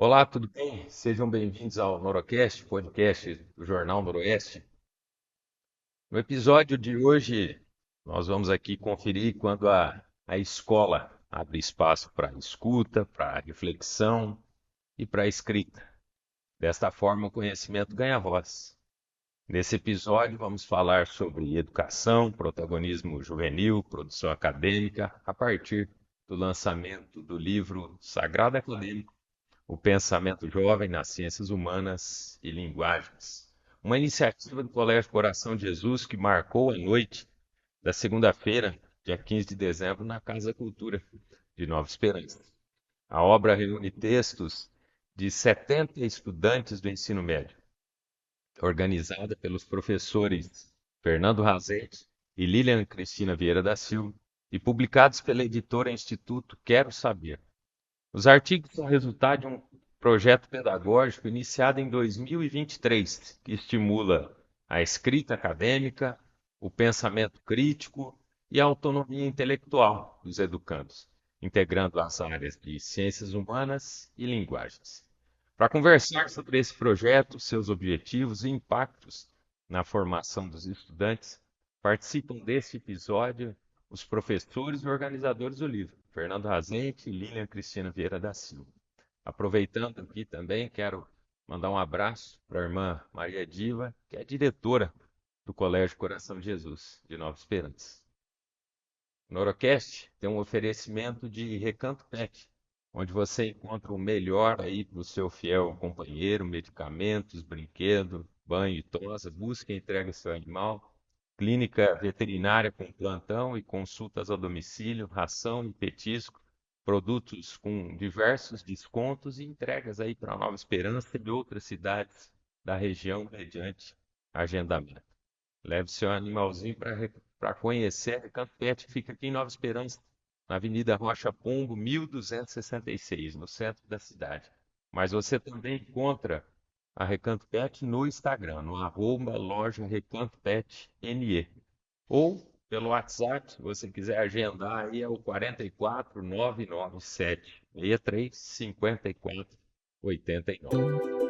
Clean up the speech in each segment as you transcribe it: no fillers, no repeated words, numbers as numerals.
Olá, tudo bem? Sejam bem-vindos ao Norocast, podcast do Jornal Noroeste. No episódio de hoje, nós vamos aqui conferir quando a escola abre espaço para escuta, para reflexão e para escrita. Desta forma, o conhecimento ganha voz. Nesse episódio, vamos falar sobre educação, protagonismo juvenil, produção acadêmica, a partir do lançamento do livro Sagrado Acadêmico, o Pensamento Jovem nas Ciências Humanas e Linguagens. Uma iniciativa do Colégio Coração de Jesus que marcou a noite da segunda-feira, dia 15 de dezembro, na Casa da Cultura de Nova Esperança. A obra reúne textos de 70 estudantes do ensino médio, organizada pelos professores Fernando Razete e Lilian Cristina Vieira da Silva, e publicados pela editora Instituto Quero Saber. Os artigos são resultado de um projeto pedagógico iniciado em 2023, que estimula a escrita acadêmica, o pensamento crítico e a autonomia intelectual dos educandos, integrando as áreas de ciências humanas e linguagens. Para conversar sobre esse projeto, seus objetivos e impactos na formação dos estudantes, participam deste episódio os professores e organizadores do livro, Fernando Razente e Lilian Cristina Vieira da Silva. Aproveitando aqui também, quero mandar um abraço para a irmã Maria Diva, que é diretora do Colégio Coração de Jesus, de Nova Esperança. O Norocast tem um oferecimento de Recanto Pet, onde você encontra o melhor aí para o seu fiel companheiro, medicamentos, brinquedo, banho e tosa, busca e entrega seu animal, clínica veterinária com plantão e consultas a domicílio, ração e petisco, produtos com diversos descontos e entregas aí para Nova Esperança e outras cidades da região mediante agendamento. Leve seu animalzinho para conhecer. Recanto Pet fica aqui em Nova Esperança, na Avenida Rocha Pombo, 1266, no centro da cidade. Mas você também encontra a Recanto Pet no Instagram, no @loja Recanto Pet NE. Ou pelo WhatsApp, se você quiser agendar, aí é o 44 997 63 54 89.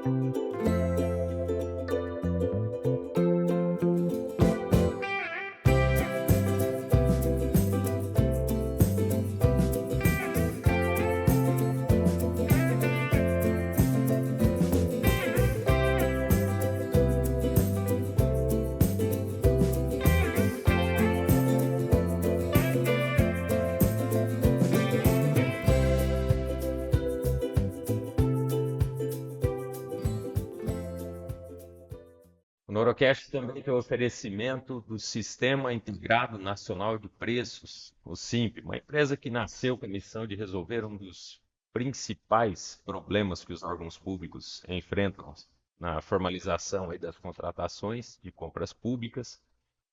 O Norocast também tem o oferecimento do Sistema Integrado Nacional de Preços, o SIMP, uma empresa que nasceu com a missão de resolver um dos principais problemas que os órgãos públicos enfrentam na formalização aí das contratações de compras públicas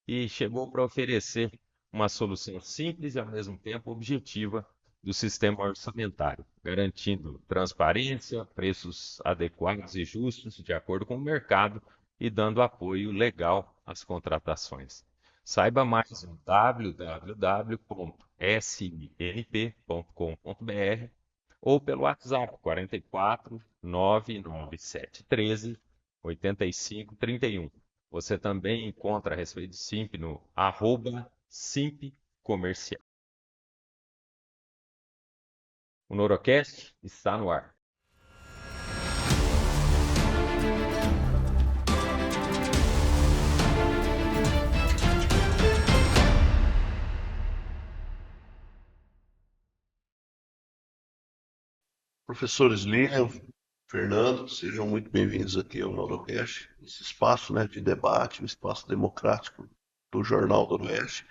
e chegou para oferecer uma solução simples e, ao mesmo tempo, objetiva do sistema orçamentário, garantindo transparência, preços adequados e justos de acordo com o mercado e dando apoio legal às contratações. Saiba mais em www.smp.com.br ou pelo WhatsApp 44 99713 8531. Você também encontra a respeito do Simp no @Simp Comercial. O Norocast está no ar. Professores Lilian, Fernando, sejam muito bem-vindos aqui ao Norocast, esse espaço, né, de debate, um espaço democrático do Jornal do Noroeste,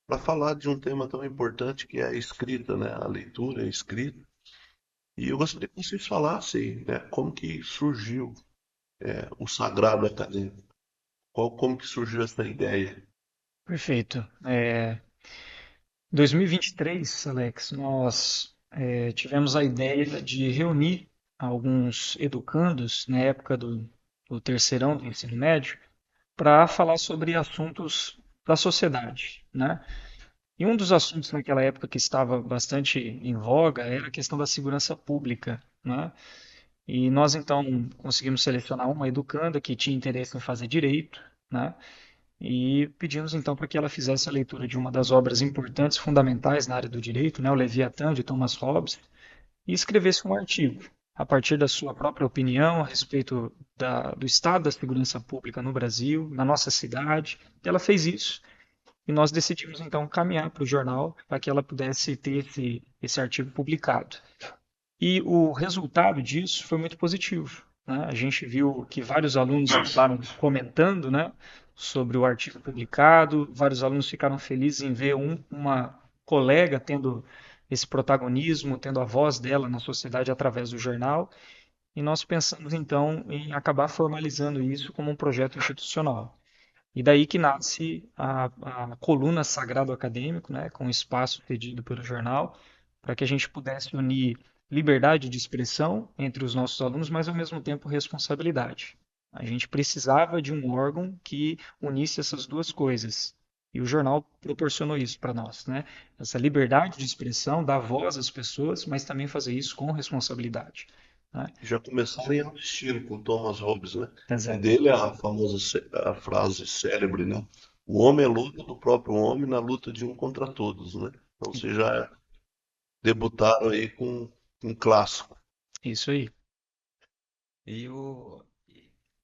para falar de um tema tão importante que é a escrita, né, a leitura e a escrita. E eu gostaria que vocês falassem, né, como que surgiu o Sagrado Acadêmico, como que surgiu essa ideia. Perfeito. 2023, Alex, nós tivemos a ideia de reunir alguns educandos na época do terceirão do ensino médio para falar sobre assuntos da sociedade, né? E um dos assuntos naquela época que estava bastante em voga era a questão da segurança pública, né? E nós então conseguimos selecionar uma educanda que tinha interesse em fazer direito, né? E pedimos então para que ela fizesse a leitura de uma das obras importantes, fundamentais na área do direito, né, o Leviatã de Thomas Hobbes, e escrevesse um artigo a partir da sua própria opinião a respeito do estado da segurança pública no Brasil, na nossa cidade. E ela fez isso. E nós decidimos então caminhar para o jornal para que ela pudesse ter esse artigo publicado. E o resultado disso foi muito positivo, né? A gente viu que vários alunos acabaram comentando, né, sobre o artigo publicado, vários alunos ficaram felizes em ver uma colega tendo esse protagonismo, tendo a voz dela na sociedade através do jornal, e nós pensamos então em acabar formalizando isso como um projeto institucional. E daí que nasce a coluna Sagrado Acadêmico, né, com espaço cedido pelo jornal, para que a gente pudesse unir liberdade de expressão entre os nossos alunos, mas ao mesmo tempo responsabilidade. A gente precisava de um órgão que unisse essas duas coisas. E o jornal proporcionou isso para nós, né? Essa liberdade de expressão, dar voz às pessoas, mas também fazer isso com responsabilidade, né? Já começaram em alto estilo com Thomas Hobbes, né? E Exato. dele é a famosa a frase célebre, né? O homem é luta do próprio homem na luta de um contra todos, né? Então vocês já debutaram aí com um clássico. Isso aí. E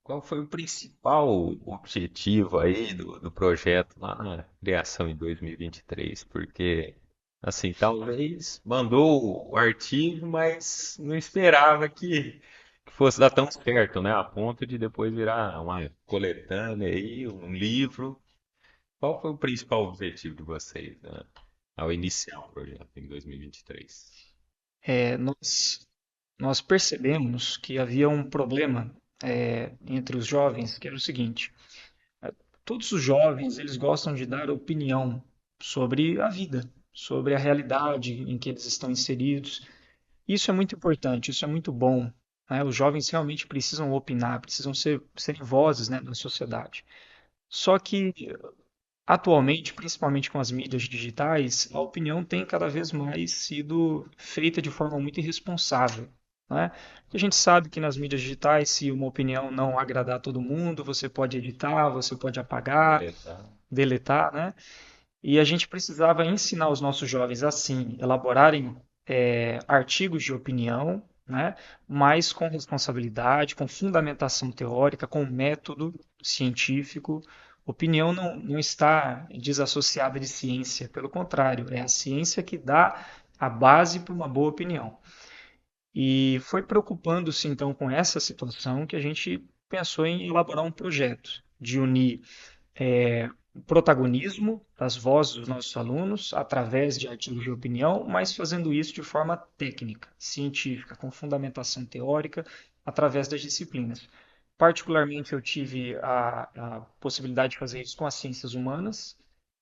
qual foi o principal objetivo aí do projeto lá na criação em 2023? Porque, assim, talvez mandou o artigo, mas não esperava que fosse dar tão certo, né? A ponto de depois virar uma coletânea aí, um livro. Qual foi o principal objetivo de vocês, né, ao iniciar o projeto em 2023? É, nós percebemos que havia um problema entre os jovens, que era o seguinte: todos os jovens eles gostam de dar opinião sobre a vida, sobre a realidade em que eles estão inseridos. Isso é muito importante, isso é muito bom, né? Os jovens realmente precisam opinar, precisam serem vozes, né, na sociedade. Só que atualmente, principalmente com as mídias digitais, a opinião tem cada vez mais sido feita de forma muito irresponsável, né? A gente sabe que nas mídias digitais, se uma opinião não agradar a todo mundo, você pode editar, você pode apagar, Beleza. deletar, né? E a gente precisava ensinar os nossos jovens assim, elaborarem artigos de opinião, né? Mas com responsabilidade, com fundamentação teórica, com método científico. Opinião não está desassociada de ciência, pelo contrário, é a ciência que dá a base para uma boa opinião. E foi preocupando-se então com essa situação que a gente pensou em elaborar um projeto de unir o protagonismo das vozes dos nossos alunos através de artigos de opinião, mas fazendo isso de forma técnica, científica, com fundamentação teórica, através das disciplinas. Particularmente, eu tive a possibilidade de fazer isso com as ciências humanas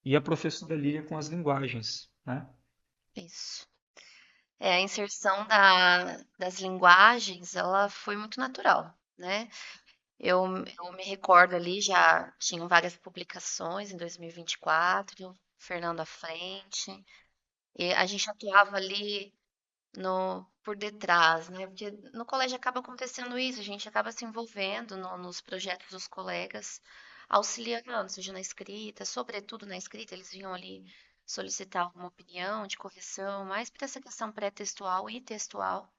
e a professora Lília com as linguagens, né? Isso. A inserção das linguagens, ela foi muito natural, né? Eu me recordo ali, já tinham várias publicações em 2024, Fernando à frente, e a gente atuava ali no, por detrás, né? Porque no colégio acaba acontecendo isso, a gente acaba se envolvendo nos projetos dos colegas, auxiliando, seja na escrita, sobretudo na escrita, eles vinham ali solicitar alguma opinião de correção, mais para essa questão pré-textual e textual.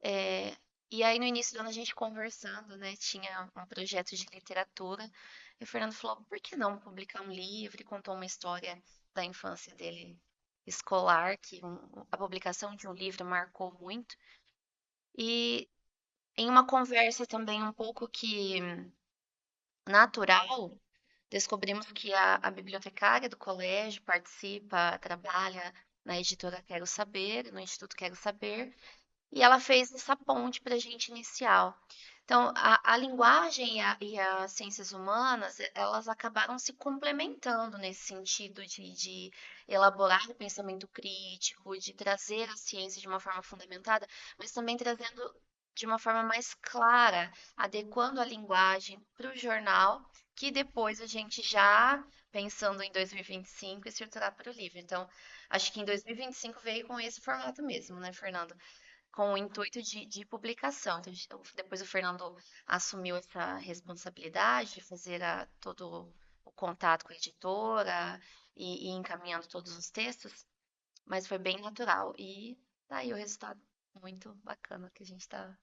É, e aí no início do ano a gente conversando, né? Tinha um projeto de literatura, e o Fernando falou, por que não publicar um livro? E contou uma história da infância dele escolar, que a publicação de um livro marcou muito. E em uma conversa também um pouco que natural, descobrimos que a bibliotecária do colégio participa, trabalha na editora Quero Saber, no Instituto Quero Saber, e ela fez essa ponte para a gente inicial. Então, a linguagem e as ciências humanas, elas acabaram se complementando nesse sentido de elaborar o pensamento crítico, de trazer a ciência de uma forma fundamentada, mas também trazendo de uma forma mais clara, adequando a linguagem para o jornal, que depois a gente já, pensando em 2025, estruturar para o livro. Então, acho que em 2025 veio com esse formato mesmo, né, Fernando? com o intuito de publicação. Então, depois o Fernando assumiu essa responsabilidade de fazer todo o contato com a editora e encaminhando todos os textos, mas foi bem natural. E tá aí o resultado muito bacana que a gente tá.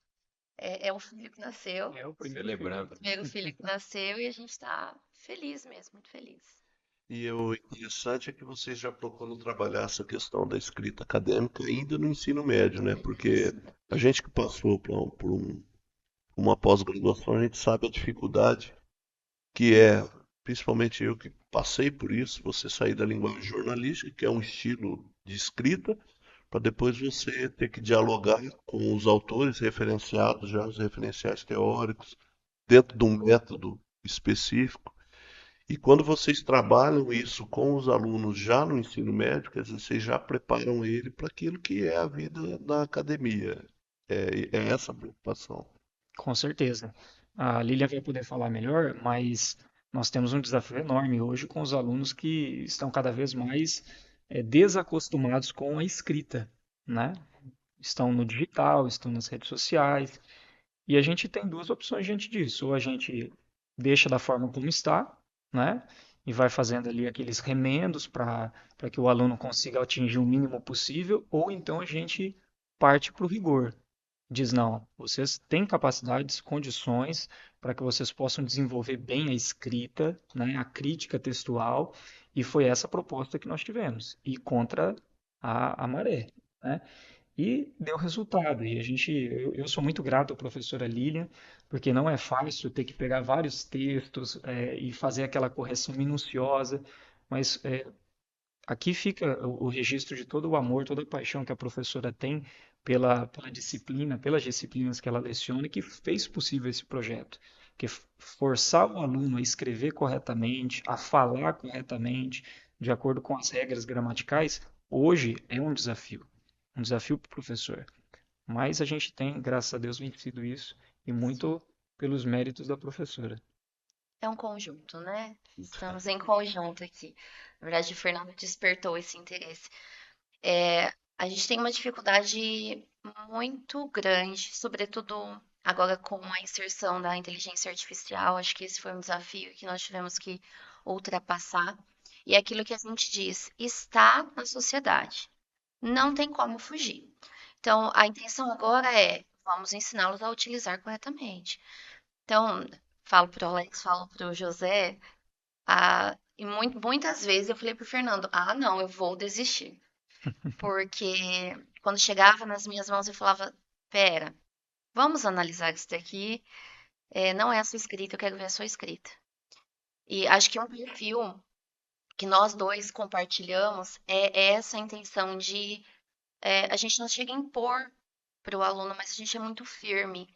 É um filho que nasceu, É o primeiro filho. Celebrando. primeiro filho que nasceu, e a gente tá feliz mesmo, muito feliz. E o interessante é que vocês já procuram trabalhar essa questão da escrita acadêmica ainda no ensino médio, né? Porque a gente que passou uma pós-graduação, a gente sabe a dificuldade que é, principalmente eu que passei por isso, você sair da linguagem jornalística, que é um estilo de escrita, para depois você ter que dialogar com os autores referenciados, já os referenciais teóricos, dentro de um método específico. E quando vocês trabalham isso com os alunos já no ensino médio, quer dizer, vocês já preparam ele para aquilo que é a vida da academia. É essa a preocupação. Com certeza. A Lilian vai poder falar melhor, mas nós temos um desafio enorme hoje com os alunos que estão cada vez mais desacostumados com a escrita, né? Estão no digital, estão nas redes sociais, e a gente tem duas opções diante disso. Ou a gente deixa da forma como está, né? E vai fazendo ali aqueles remendos para que o aluno consiga atingir o mínimo possível, ou então a gente parte para o rigor. Diz, não, vocês têm capacidades, condições para que vocês possam desenvolver bem a escrita, né, a crítica textual, e foi essa a proposta que nós tivemos, e contra a maré, né? E deu resultado. E eu sou muito grato à professora Lilian, porque não é fácil ter que pegar vários textos e fazer aquela correção minuciosa, mas aqui fica o registro de todo o amor, toda a paixão que a professora tem pela disciplina, pelas disciplinas que ela leciona e que fez possível esse projeto. Que forçar o aluno a escrever corretamente, a falar corretamente, de acordo com as regras gramaticais, hoje é um desafio para o professor. Mas a gente tem, graças a Deus, vencido isso e muito pelos méritos da professora. É um conjunto, né? Estamos em conjunto aqui. Na verdade, o Fernando despertou esse interesse. A gente tem uma dificuldade muito grande, sobretudo agora com a inserção da inteligência artificial. Acho que esse foi um desafio que nós tivemos que ultrapassar. E é aquilo que a gente diz, está na sociedade. Não tem como fugir. Então, a intenção agora é, vamos ensiná-los a utilizar corretamente. Então, falo para o Alex, falo para o José, e muitas vezes eu falei para o Fernando, não, eu vou desistir. Porque quando chegava nas minhas mãos eu falava, pera, vamos analisar isso daqui, não é a sua escrita, eu quero ver a sua escrita. E acho que um perfil que nós dois compartilhamos é essa intenção de, a gente não chega a impor para o aluno, mas a gente é muito firme.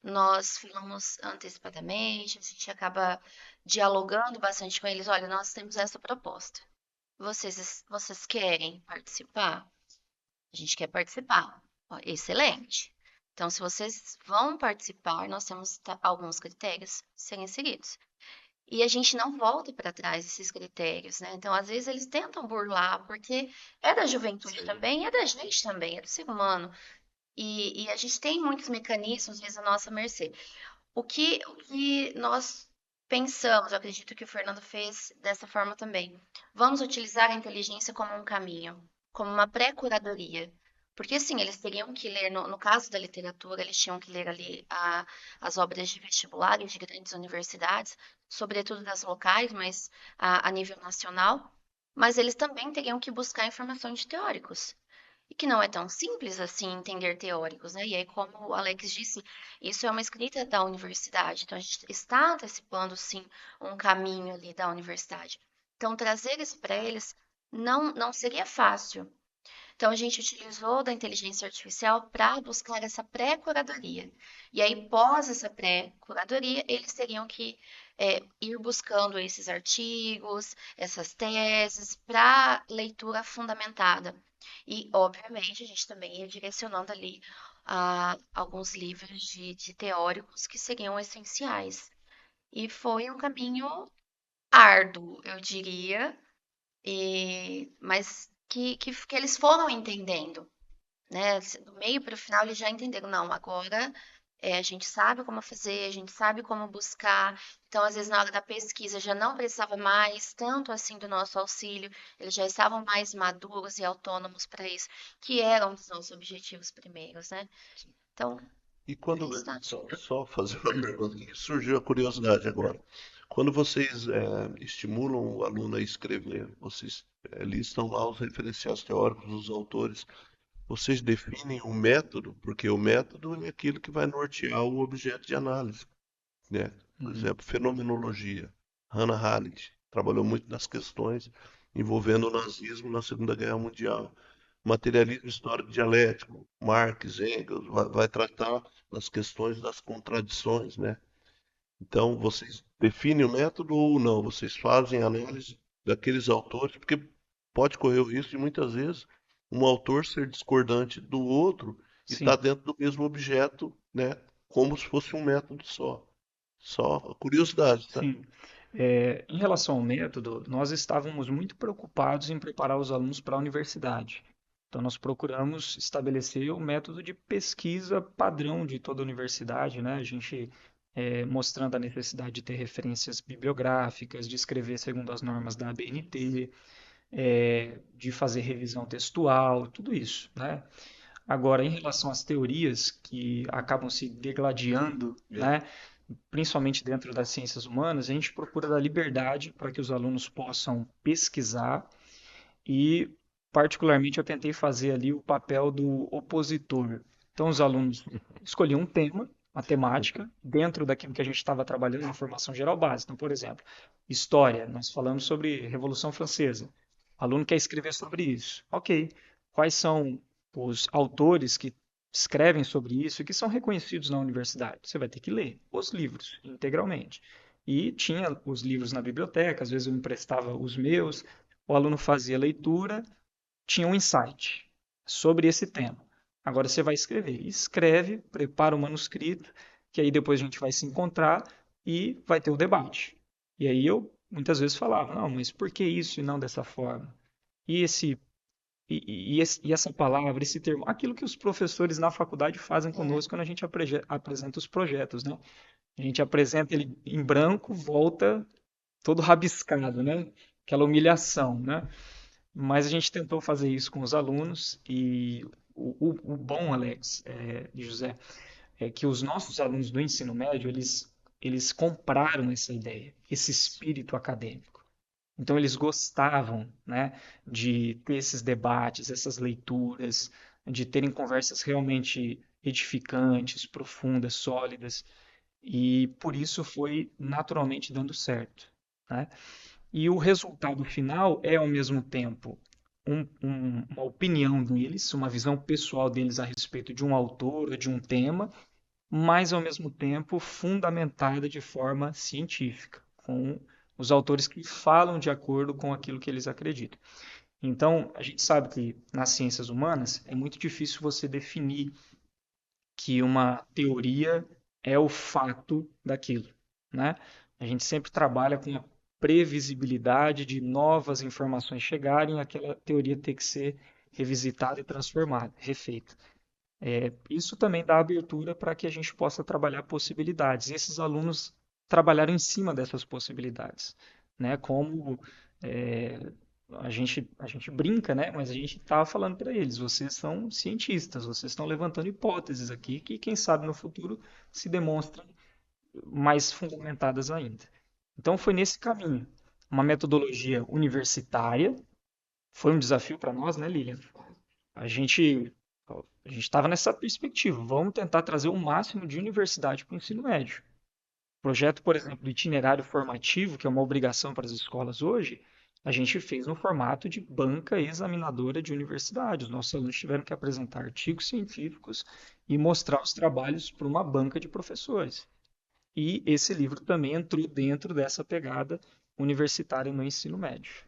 Nós falamos antecipadamente, a gente acaba dialogando bastante com eles. Olha, nós temos essa proposta. Vocês querem participar? A gente quer participar. Ó, excelente. Então, se vocês vão participar, nós temos alguns critérios a serem seguidos. E a gente não volta para trás desses critérios, né? Então, às vezes, eles tentam burlar, porque é da juventude também, é da gente também, é do ser humano. E a gente tem muitos mecanismos, às vezes, à nossa mercê. O que nós pensamos, eu acredito que o Fernando fez dessa forma também. Vamos utilizar a inteligência como um caminho, como uma pré-curadoria. Porque, sim, eles teriam que ler, no caso da literatura, eles tinham que ler ali as obras de vestibulares de grandes universidades, sobretudo das locais, mas a nível nacional. Mas eles também teriam que buscar informação de teóricos. E que não é tão simples assim entender teóricos, né? E aí, como o Alex disse, isso é uma escrita da universidade. Então, a gente está antecipando, sim, um caminho ali da universidade. Então, trazer isso para eles não seria fácil. Então, a gente utilizou da inteligência artificial para buscar essa pré-curadoria. E aí, pós essa pré-curadoria, eles teriam que ir buscando esses artigos, essas teses, para leitura fundamentada. E, obviamente, a gente também ia direcionando ali alguns livros de teóricos que seriam essenciais. E foi um caminho árduo, eu diria, mas que eles foram entendendo. né? Do meio para o final, eles já entenderam, não, agora a gente sabe como fazer, a gente sabe como buscar. Então, às vezes, na hora da pesquisa, já não precisava mais tanto assim do nosso auxílio, eles já estavam mais maduros e autônomos para isso, que eram os nossos objetivos primeiros, né? Então, E aí quando, está. só fazer uma pergunta aqui, que surgiu a curiosidade agora. Quando vocês estimulam o aluno a escrever, vocês listam lá os referenciais teóricos dos autores, vocês definem o método, porque o método é aquilo que vai nortear o objeto de análise, né? Por Uhum. exemplo, fenomenologia. Hannah Arendt trabalhou muito nas questões envolvendo o nazismo na Segunda Guerra Mundial. Materialismo histórico dialético, Marx, Engels, vai tratar das questões das contradições, né? Então, vocês definem o método ou não? Vocês fazem análise daqueles autores, porque pode correr o risco de muitas vezes um autor ser discordante do outro e estar Sim, dentro do mesmo objeto, né? Como se fosse um método só. Só curiosidade, tá? sim. Em relação ao método, nós estávamos muito preocupados em preparar os alunos para a universidade. Então, nós procuramos estabelecer o método de pesquisa padrão de toda a universidade, né? A gente mostrando a necessidade de ter referências bibliográficas, de escrever segundo as normas da ABNT, de fazer revisão textual, tudo isso, né? Agora, em relação às teorias que acabam se degladiando, né, principalmente dentro das ciências humanas, a gente procura dar liberdade para que os alunos possam pesquisar e, particularmente, eu tentei fazer ali o papel do opositor. Então, os alunos escolhiam um tema, uma temática, dentro daquilo que a gente estava trabalhando na formação geral básica. Então, por exemplo, história, nós falamos sobre Revolução Francesa. O aluno quer escrever sobre isso. Ok. Quais são os autores que escrevem sobre isso e que são reconhecidos na universidade? Você vai ter que ler os livros integralmente. E tinha os livros na biblioteca, às vezes eu emprestava os meus, o aluno fazia a leitura, tinha um insight sobre esse tema. Agora você vai escrever. Escreve, prepara o manuscrito, que aí depois a gente vai se encontrar e vai ter o debate. E aí eu muitas vezes falava, não, mas por que isso e não dessa forma? E esse e essa palavra, esse termo, aquilo que os professores na faculdade fazem conosco quando a gente apresenta os projetos, né? A gente apresenta ele em branco, volta todo rabiscado, né? Aquela humilhação, né? Mas a gente tentou fazer isso com os alunos e o bom, Alex, José, é que os nossos alunos do ensino médio, eles compraram essa ideia, esse espírito acadêmico. Então eles gostavam, né, de ter esses debates, essas leituras, de terem conversas realmente edificantes, profundas, sólidas, e por isso foi naturalmente dando certo, né? E o resultado final é, ao mesmo tempo, uma opinião deles, uma visão pessoal deles a respeito de um autor ou de um tema, mas, ao mesmo tempo, fundamentada de forma científica, com os autores que falam de acordo com aquilo que eles acreditam. Então, a gente sabe que nas ciências humanas é muito difícil você definir que uma teoria é o fato daquilo, né? A gente sempre trabalha com a previsibilidade de novas informações chegarem e aquela teoria ter que ser revisitada e transformada, refeita. Isso também dá abertura para que a gente possa trabalhar possibilidades. E esses alunos trabalharam em cima dessas possibilidades, né? Como é, a gente brinca, né? Mas a gente estava falando para eles: vocês são cientistas, vocês estão levantando hipóteses aqui que, quem sabe, no futuro se demonstram mais fundamentadas ainda. Então, foi nesse caminho. Uma metodologia universitária foi um desafio para nós, né, Lilian? A gente a gente estava nessa perspectiva. Vamos tentar trazer o máximo de universidade para o ensino médio. O projeto, por exemplo, do itinerário formativo, que é uma obrigação para as escolas hoje, a gente fez no formato de banca examinadora de universidade. Os nossos alunos tiveram que apresentar artigos científicos e mostrar os trabalhos para uma banca de professores. E esse livro também entrou dentro dessa pegada universitária no ensino médio.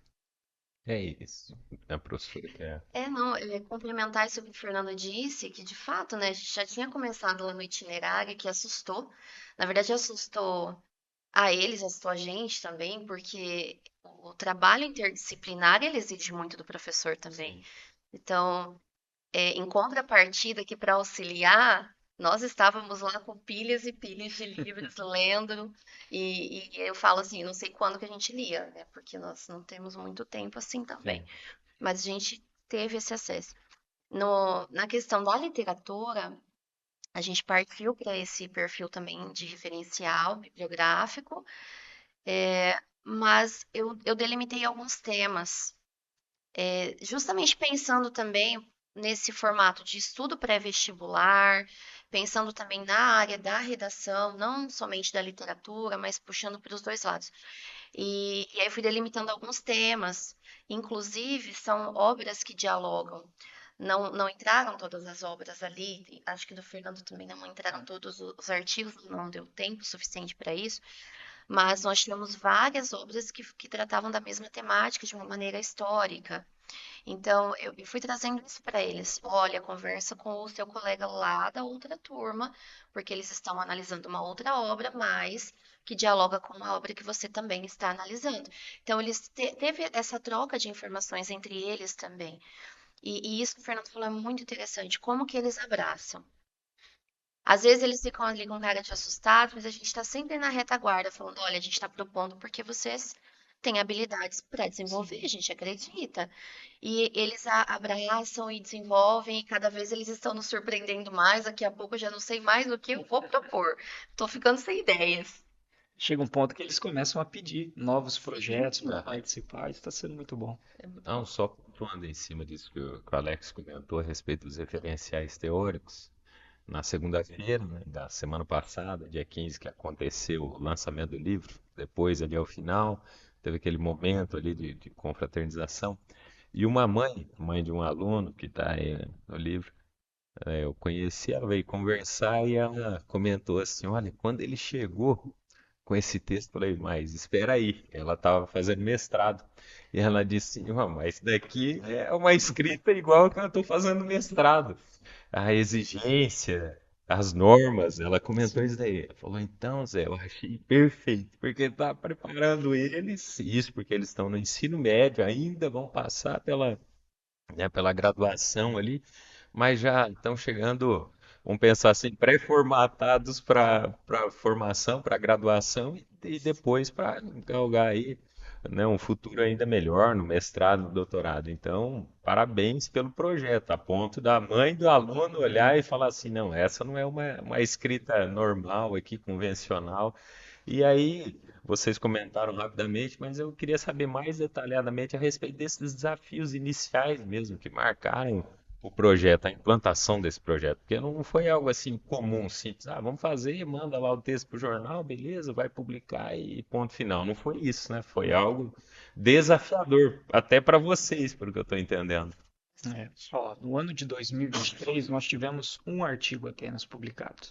É isso. A professora quer. Não, complementar isso que o Fernando disse, que de fato, né, a gente já tinha começado lá no itinerário, que assustou. Na verdade, assustou a eles, assustou a gente também, porque o trabalho interdisciplinar, ele exige muito do professor também. Então, em contrapartida, que para auxiliar, nós estávamos lá com pilhas e pilhas de livros lendo, e eu falo assim, não sei quando que a gente lia, né? Porque nós não temos muito tempo assim também, Sim. mas a gente teve esse acesso. Na questão da literatura, a gente partiu para esse perfil também de referencial bibliográfico, mas eu delimitei alguns temas, justamente pensando também nesse formato de estudo pré-vestibular, pensando também na área da redação, não somente da literatura, mas puxando para os dois lados. E aí eu fui delimitando alguns temas, inclusive são obras que dialogam. Não entraram todas as obras ali, acho que do Fernando também não entraram todos os artigos, não deu tempo suficiente para isso, mas nós tivemos várias obras que tratavam da mesma temática de uma maneira histórica. Então, eu fui trazendo isso para eles. Olha, conversa com o seu colega lá da outra turma, porque eles estão analisando uma outra obra, mas que dialoga com uma obra que você também está analisando. Então, eles teve essa troca de informações entre eles também. E isso que o Fernando falou é muito interessante, como que eles abraçam. Às vezes eles ficam ali com cara de assustado, mas a gente está sempre na retaguarda, falando, olha, a gente está propondo porque vocês têm habilidades para desenvolver, a gente acredita. E eles abraçam e desenvolvem, e cada vez eles estão nos surpreendendo mais. Daqui a pouco eu já não sei mais o que eu vou propor. Estou ficando sem ideias. Chega um ponto que eles começam a pedir novos projetos para Ah, participar, isso está sendo muito bom. É muito não, bom. só pontuando em cima disso que o Alex comentou a respeito dos referenciais teóricos. Na segunda-feira, né, da semana passada, dia 15, que aconteceu o lançamento do livro, depois ali ao final, teve aquele momento ali de confraternização. E uma mãe de um aluno que está aí no livro, eu conheci, ela veio conversar e ela comentou assim, olha, quando ele chegou com esse texto, eu falei, mas espera aí, ela estava fazendo mestrado. E ela disse, mas isso daqui é uma escrita igual que eu estou fazendo mestrado. A exigência, as normas, ela comentou isso daí. Ela falou, então, Zé, eu achei perfeito, porque está preparando eles, isso porque eles estão no ensino médio, ainda vão passar pela, né, pela graduação ali, mas já estão chegando, vamos pensar assim, pré-formatados para formação, para graduação e depois para galgar aí, né, um futuro ainda melhor no mestrado, no doutorado. Então, parabéns pelo projeto, a ponto da mãe do aluno olhar e falar assim, não, essa não é uma escrita normal aqui, convencional. E aí, vocês comentaram rapidamente, mas eu queria saber mais detalhadamente a respeito desses desafios iniciais mesmo que marcaram o projeto, a implantação desse projeto, porque não foi algo assim comum, simples. Ah, vamos fazer, manda lá o texto para o jornal, beleza, vai publicar e ponto final. Não foi isso, né? Foi algo desafiador, até para vocês, pelo que eu estou entendendo. Ó, no ano de 2023, nós tivemos um artigo apenas publicado.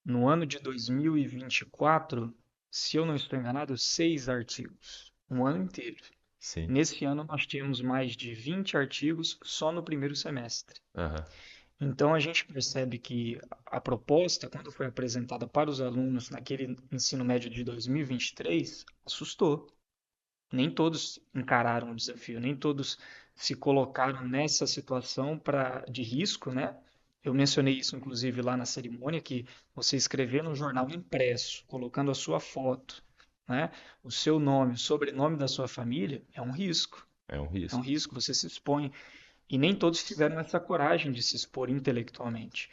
No ano de 2024, se eu não estou enganado, 6 artigos. Um ano inteiro. Sim. Nesse ano, nós tínhamos mais de 20 artigos só no primeiro semestre. Aham. Então, a gente percebe que a proposta, quando foi apresentada para os alunos naquele ensino médio de 2023, assustou. Nem todos encararam o desafio, nem todos se colocaram nessa situação de risco, né? Eu mencionei isso, inclusive, lá na cerimônia, que você escrever no jornal impresso, colocando a sua foto, né? O seu nome, o sobrenome da sua família, é um risco. É um É um risco. risco, você se expõe. E nem todos tiveram essa coragem de se expor intelectualmente.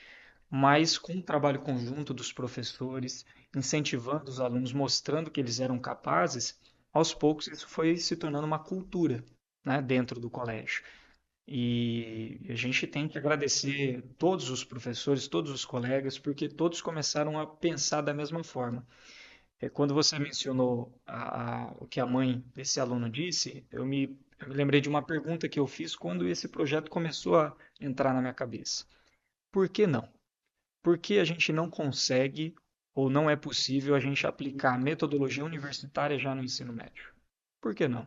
Mas com o trabalho conjunto dos professores, incentivando os alunos, mostrando que eles eram capazes, aos poucos isso foi se tornando uma cultura, né, dentro do colégio. E a gente tem que agradecer todos os professores, todos os colegas, porque todos começaram a pensar da mesma forma. Quando você mencionou o que a mãe desse aluno disse, eu me lembrei de uma pergunta que eu fiz quando esse projeto começou a entrar na minha cabeça. Por que não? Por que a gente não consegue ou não é possível a gente aplicar a metodologia universitária já no ensino médio? Por que não?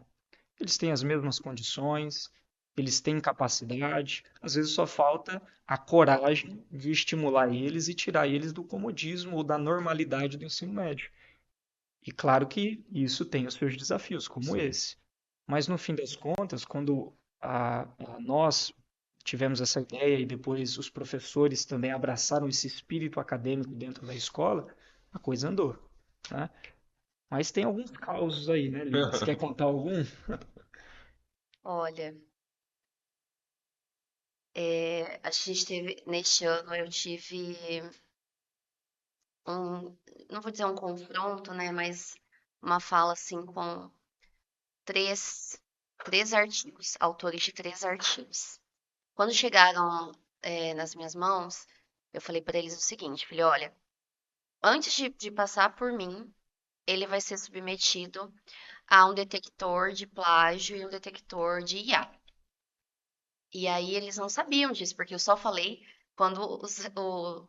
Eles têm as mesmas condições, eles têm capacidade, às vezes só falta a coragem de estimular eles e tirar eles do comodismo ou da normalidade do ensino médio. E claro que isso tem os seus desafios, como Sim. esse. Mas no fim das contas, quando nós tivemos essa ideia e depois os professores também abraçaram esse espírito acadêmico dentro da escola, a coisa andou, né? Mas tem alguns causos aí, né, Lívia? Você quer contar algum? Olha, a gente teve, neste ano eu tive um, não vou dizer um confronto, né, mas uma fala assim com três, três artigos, autores de três artigos. Quando chegaram, nas minhas mãos, eu falei para eles o seguinte, falei, olha, antes de passar por mim, ele vai ser submetido a um detector de plágio e um detector de IA. E aí eles não sabiam disso, porque eu só falei quando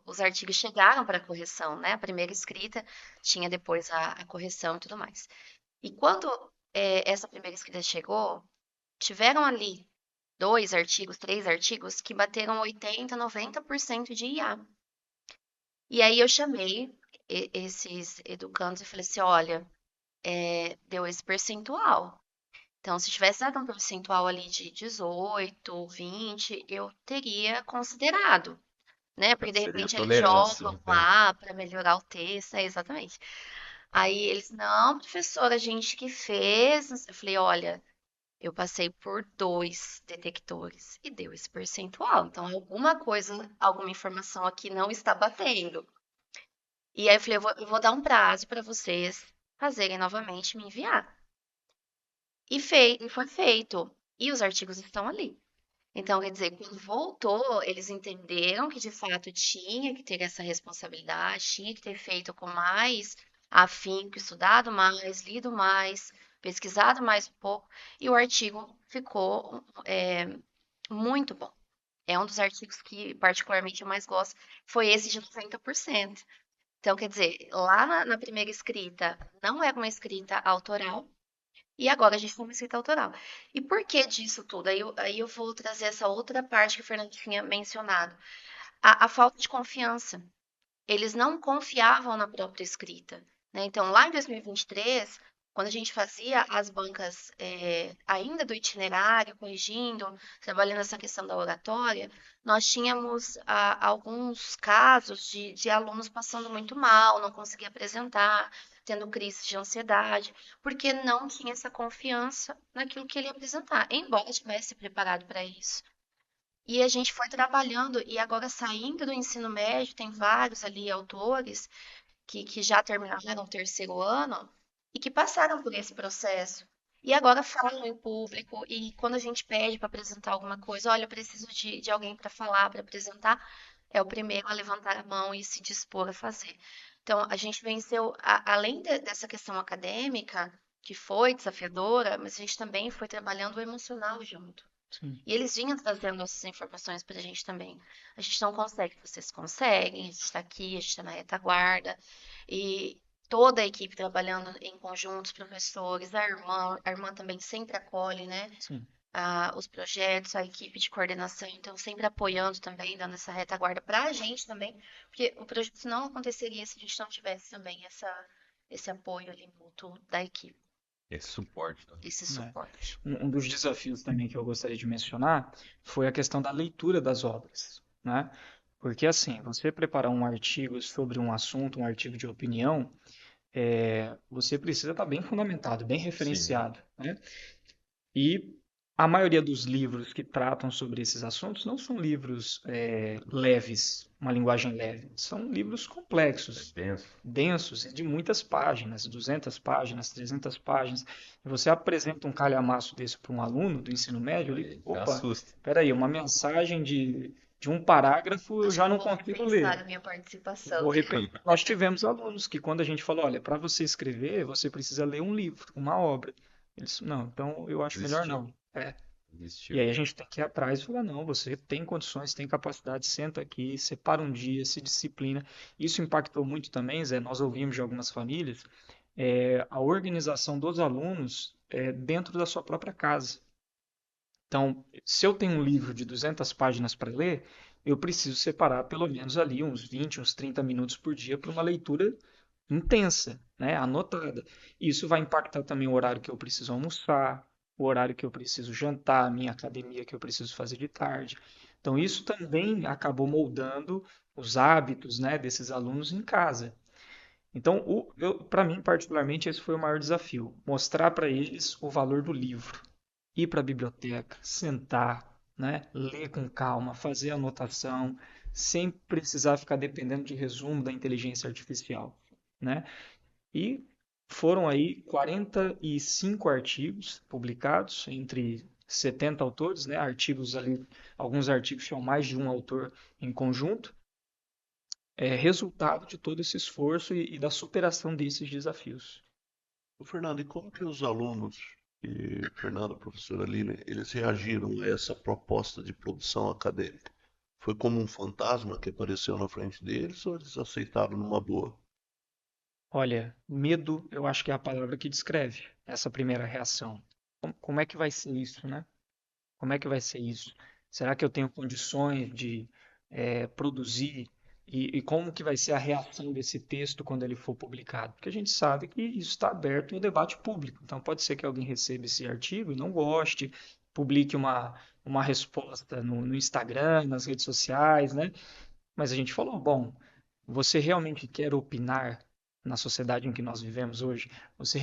os artigos chegaram para correção, né? A primeira escrita tinha depois a correção e tudo mais. E quando essa primeira escrita chegou, tiveram ali dois artigos, três artigos que bateram 80, 90% de IA. E aí eu chamei esses educandos e falei assim, olha, deu esse percentual. Então, se tivesse dado um percentual ali de 18, 20, eu teria considerado, né? Porque de Seria repente eles tolerância, jogam então. lá para melhorar o texto, exatamente. Aí eles, não, professora, a gente que fez. Eu falei, olha, eu passei por dois detectores e deu esse percentual. Então, alguma coisa, alguma informação aqui não está batendo. E aí eu falei, eu vou dar um prazo para vocês fazerem novamente e me enviar. E foi feito. E os artigos estão ali. Então, quer dizer, quando voltou, eles entenderam que de fato tinha que ter essa responsabilidade, tinha que ter feito com mais afinco, estudado mais, lido mais, pesquisado mais um pouco, e o artigo ficou muito bom. É um dos artigos que particularmente eu mais gosto, foi esse de 90%. Então, quer dizer, lá na primeira escrita, não era uma escrita autoral, e agora a gente tem uma escrita autoral. E por que disso tudo? Aí eu vou trazer essa outra parte que o Fernando tinha mencionado. A falta de confiança. Eles não confiavam na própria escrita, né? Então, lá em 2023, quando a gente fazia as bancas ainda do itinerário, corrigindo, trabalhando essa questão da oratória, nós tínhamos alguns casos de alunos passando muito mal, não conseguia apresentar, tendo crise de ansiedade, porque não tinha essa confiança naquilo que ele ia apresentar, embora tivesse preparado para isso. E a gente foi trabalhando, e agora saindo do ensino médio, tem vários ali autores que já terminaram o terceiro ano e que passaram por esse processo. E agora falam em público, e quando a gente pede para apresentar alguma coisa, olha, eu preciso de alguém para falar, para apresentar, é o primeiro a levantar a mão e se dispor a fazer. Então, a gente venceu, além dessa questão acadêmica, que foi desafiadora, mas a gente também foi trabalhando o emocional junto. Sim. E eles vinham trazendo essas informações para a gente também. A gente não consegue, vocês conseguem, a gente está aqui, a gente está na retaguarda. E toda a equipe trabalhando em conjunto, os professores, a irmã também sempre acolhe, né? Sim. Os projetos, a equipe de coordenação, então sempre apoiando também, dando essa retaguarda para a gente também, porque o projeto não aconteceria se a gente não tivesse também esse apoio ali mútuo da equipe, Esse suporte, né? esse Né? suporte. Um dos desafios também que eu gostaria de mencionar foi a questão da leitura das obras, né? Porque assim, você preparar um artigo sobre um assunto, um artigo de opinião, você precisa estar bem fundamentado, bem Sim. referenciado, né? E a maioria dos livros que tratam sobre esses assuntos não são livros leves, uma linguagem leve, são livros É complexos, denso. densos e de muitas páginas, 200 páginas, 300 páginas. E você apresenta um calhamaço desse para um aluno do ensino médio, ele, Aí já opa, assusta. peraí, uma mensagem de um parágrafo eu Acho já que eu não vou consigo repensar ler. a minha participação. Vou repetir. Nós tivemos alunos que quando a gente falou, olha, para você escrever, você precisa ler um livro, uma obra. Eles, não, então eu acho melhor Desistiu. não. E Desistiu. aí a gente tem que ir atrás e falar, não, você tem condições, tem capacidade, senta aqui, separa um dia, se disciplina. Isso impactou muito também, Zé, nós ouvimos de algumas famílias, a organização dos alunos dentro da sua própria casa. Então, se eu tenho um livro de 200 páginas para ler, eu preciso separar pelo menos ali uns 20, uns 30 minutos por dia para uma leitura intensa, né, anotada. Isso vai impactar também o horário que eu preciso almoçar, o horário que eu preciso jantar, a minha academia que eu preciso fazer de tarde. Então, isso também acabou moldando os hábitos, né, desses alunos em casa. Então, para mim, particularmente, esse foi o maior desafio: mostrar para eles o valor do livro, ir para a biblioteca, sentar, né, ler com calma, fazer anotação, sem precisar ficar dependendo de resumo da inteligência artificial, né? E foram aí 45 artigos publicados entre 70 autores, né? Artigos ali, alguns artigos tinham mais de um autor em conjunto, resultado de todo esse esforço e da superação desses desafios. Ô, Fernando, e como que os alunos, e Fernando, a professora Lilian, eles reagiram a essa proposta de produção acadêmica? Foi como um fantasma que apareceu na frente deles ou eles aceitaram numa boa? Olha, medo, eu acho que é a palavra que descreve essa primeira reação. Como é que vai ser isso, né? Como é que vai ser isso? Será que eu tenho condições de produzir? E como que vai ser a reação desse texto quando ele for publicado? Porque a gente sabe que isso está aberto ao debate público. Então pode ser que alguém receba esse artigo e não goste, publique uma resposta no Instagram, nas redes sociais, né? Mas a gente falou, bom, você realmente quer opinar na sociedade em que nós vivemos hoje? Você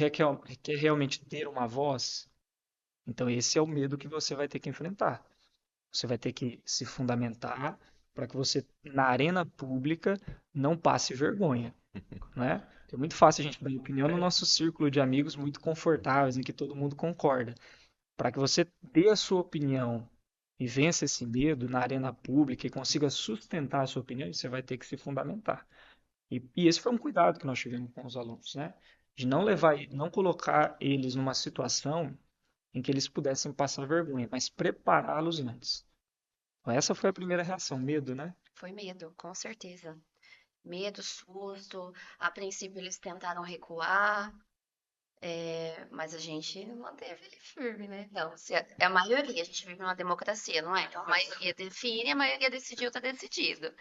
quer realmente ter uma voz? Então, esse é o medo que você vai ter que enfrentar. Você vai ter que se fundamentar para que você, na arena pública, não passe vergonha, né? É muito fácil a gente dar opinião no nosso círculo de amigos muito confortáveis, em que todo mundo concorda. Para que você dê a sua opinião e vença esse medo na arena pública e consiga sustentar a sua opinião, você vai ter que se fundamentar. E esse foi um cuidado que nós tivemos com os alunos, né? De não levar, não colocar eles numa situação em que eles pudessem passar vergonha, mas prepará-los antes. Então, essa foi a primeira reação, medo, né? Foi medo, com certeza. Medo, susto. A princípio eles tentaram recuar, mas a gente manteve ele firme, né? Não, se é a maioria, a gente vive numa democracia, não é? Então a maioria define, a maioria decidiu, tá decidido.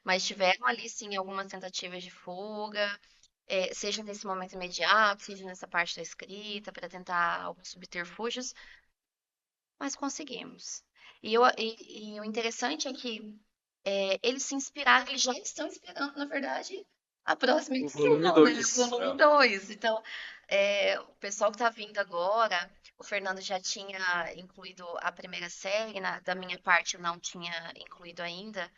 Mas tiveram ali sim algumas tentativas de fuga, seja nesse momento imediato, seja nessa parte da escrita, para tentar alguns subterfúgios, mas conseguimos. E o interessante é que eles se inspiraram, eles já estão esperando, na verdade, a próxima O volume edição, né? O 2. volume 2. Então, o pessoal que está vindo agora, o Fernando já tinha incluído a primeira série, da minha parte eu não tinha incluído ainda,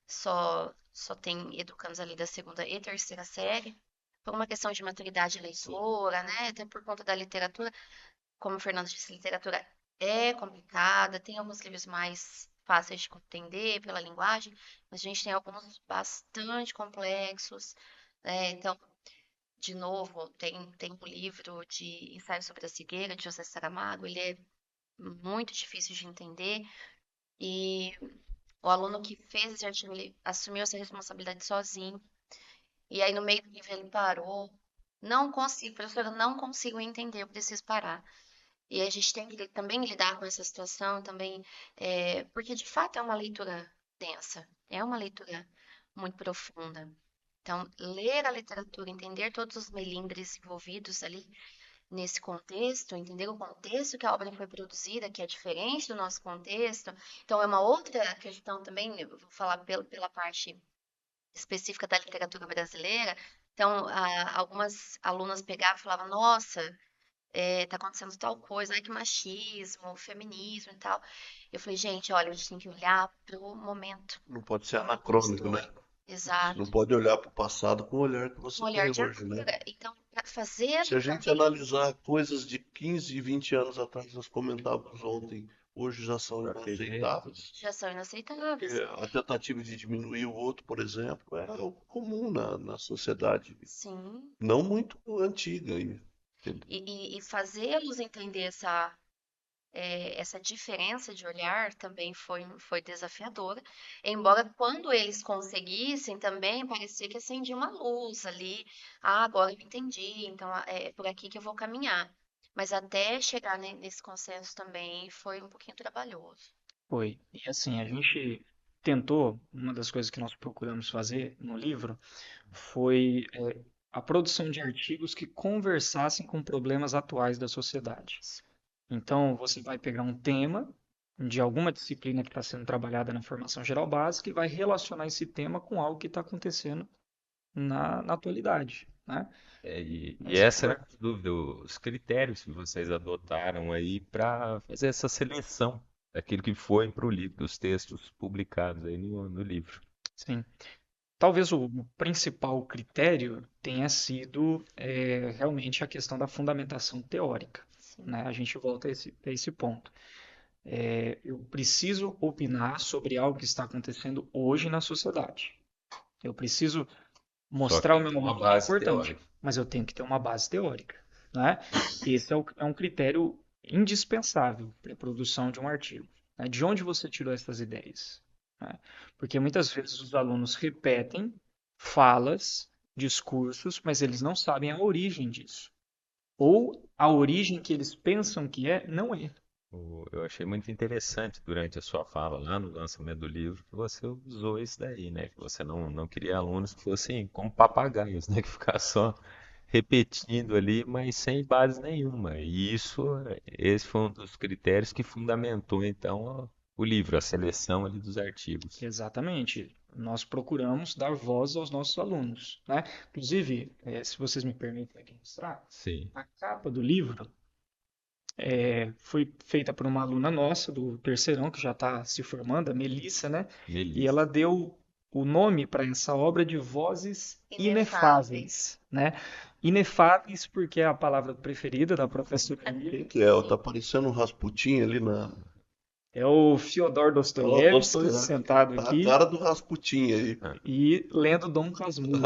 só tem educandos ali da segunda e terceira série, por uma questão de maturidade leitora, né? Até por conta da literatura, como o Fernando disse, literatura é complicada, tem alguns livros mais fáceis de entender pela linguagem, mas a gente tem alguns bastante complexos, né? Então, de novo, tem um livro de ensaio sobre a cegueira, de José Saramago, ele é muito difícil de entender, e o aluno que fez esse artigo, ele assumiu essa responsabilidade sozinho, e aí no meio do livro ele parou, não consigo, professora, eu não consigo entender, eu preciso parar. E a gente tem que também lidar com essa situação também, porque de fato é uma leitura densa, é uma leitura muito profunda. Então, ler a literatura, entender todos os melindres envolvidos ali nesse contexto, entender o contexto que a obra foi produzida, que é diferente do nosso contexto. Então, é uma outra questão também, eu vou falar pela parte específica da literatura brasileira. Então, algumas alunas pegavam e falavam, nossa, tá acontecendo tal coisa, ai que machismo, feminismo e tal. Eu falei, gente, olha, a gente tem que olhar pro momento, Não pode ser pro momento anacrônico, né? histórico. Você não Exato. pode olhar para o passado com o olhar que Um você olhar tem de hoje, né? agora. Então, para fazer Se a gente analisar coisas de 15 e 20 anos atrás, nós comentávamos ontem, hoje já são Pra TV. inaceitáveis. já são inaceitáveis. A tentativa de diminuir o outro, por exemplo, é algo comum na sociedade, Sim. não muito antiga ainda. E fazê-los entender essa diferença de olhar também foi desafiadora. Embora quando eles conseguissem também parecia que acendia uma luz ali. Ah, agora eu entendi, então é por aqui que eu vou caminhar. Mas até chegar nesse consenso também foi um pouquinho trabalhoso. Foi. E assim, a gente tentou, uma das coisas que nós procuramos fazer no livro foi a produção de artigos que conversassem com problemas atuais da sociedade. Então, você vai pegar um tema, de alguma disciplina que está sendo trabalhada na formação geral básica e vai relacionar esse tema com algo que está acontecendo na atualidade, né? E Mas é essa era importante. a dúvida, os critérios que vocês adotaram aí para fazer essa seleção daquilo que foi para o livro, dos textos publicados aí no livro. Sim. Talvez o principal critério tenha sido realmente a questão da fundamentação teórica, Sim. né? A gente volta a esse ponto. Eu preciso opinar sobre algo que está acontecendo hoje na sociedade. Eu preciso Só mostrar que o meu tem uma lado que é base importante, teórica. mas eu tenho que ter uma base teórica, né? Esse é um critério indispensável para a produção de um artigo, né? De onde você tirou essas ideias, né? Porque muitas vezes os alunos repetem falas, discursos, mas eles não sabem a origem disso. Ou a origem que eles pensam que é, não é. Eu achei muito interessante durante a sua fala lá no lançamento do livro que você usou isso daí, né? Que você não queria alunos que fossem como papagaios, né? Que ficassem só repetindo ali, mas sem base nenhuma. E esse foi um dos critérios que fundamentou então o livro, a seleção ali dos artigos. Exatamente. Nós procuramos dar voz aos nossos alunos, né? Inclusive, se vocês me permitem aqui mostrar, Sim, a capa do livro foi feita por uma aluna nossa do terceirão, que já está se formando, a Melissa, né? E Melissa. ela deu o nome para essa obra de Vozes Inefáveis. Inefáveis, né? Inefáveis porque é a palavra preferida da professora Quem Miriam. que é? Ó, tá Sim. parecendo um Rasputin ali na. É o Fyodor Ó, Dostoiévski Dostoiévski. sentado Tá a aqui cara do Rasputin aí. Ah, e lendo Dom Casmurro,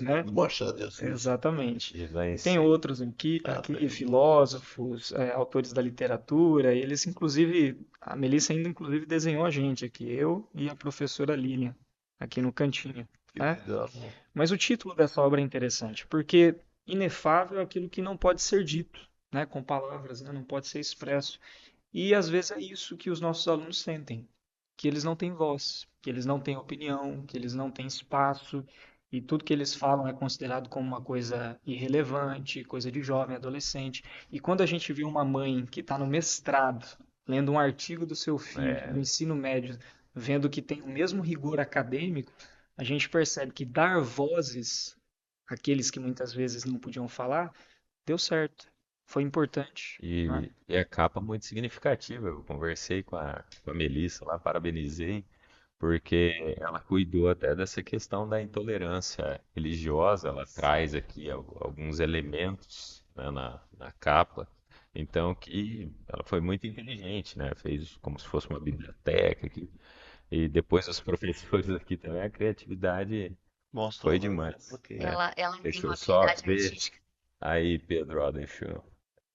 né? Do Machado de Assis. Exatamente. e lá em E tem cima. outros Ah, aqui tem. filósofos, autores da literatura, e eles inclusive, a Melissa ainda inclusive desenhou a gente aqui, eu e a professora Lilian, aqui no cantinho, Que né? legal. Mas o título dessa obra é interessante, porque inefável é aquilo que não pode ser dito, né? Com palavras, né? Não pode ser expresso. E às vezes é isso que os nossos alunos sentem, que eles não têm voz, que eles não têm opinião, que eles não têm espaço, e tudo que eles falam é considerado como uma coisa irrelevante, coisa de jovem, adolescente. E quando a gente vê uma mãe que está no mestrado, lendo um artigo do seu filho, do É, ensino médio, vendo que tem o mesmo rigor acadêmico, a gente percebe que dar vozes àqueles que muitas vezes não podiam falar, deu certo, foi importante, né? e a capa muito significativa. Eu conversei com a Melissa lá, parabenizei, porque ela cuidou até dessa questão da intolerância religiosa. Ela traz aqui alguns elementos, né, na capa. Então, que ela foi muito inteligente, né? Fez como se fosse uma biblioteca aqui. E depois os professores aqui também, a criatividade Mostra foi lá. demais, Ok. né? Ela tem Deixa eu uma só habilidade ver. artística. Aí, Pedro, ó, deixa eu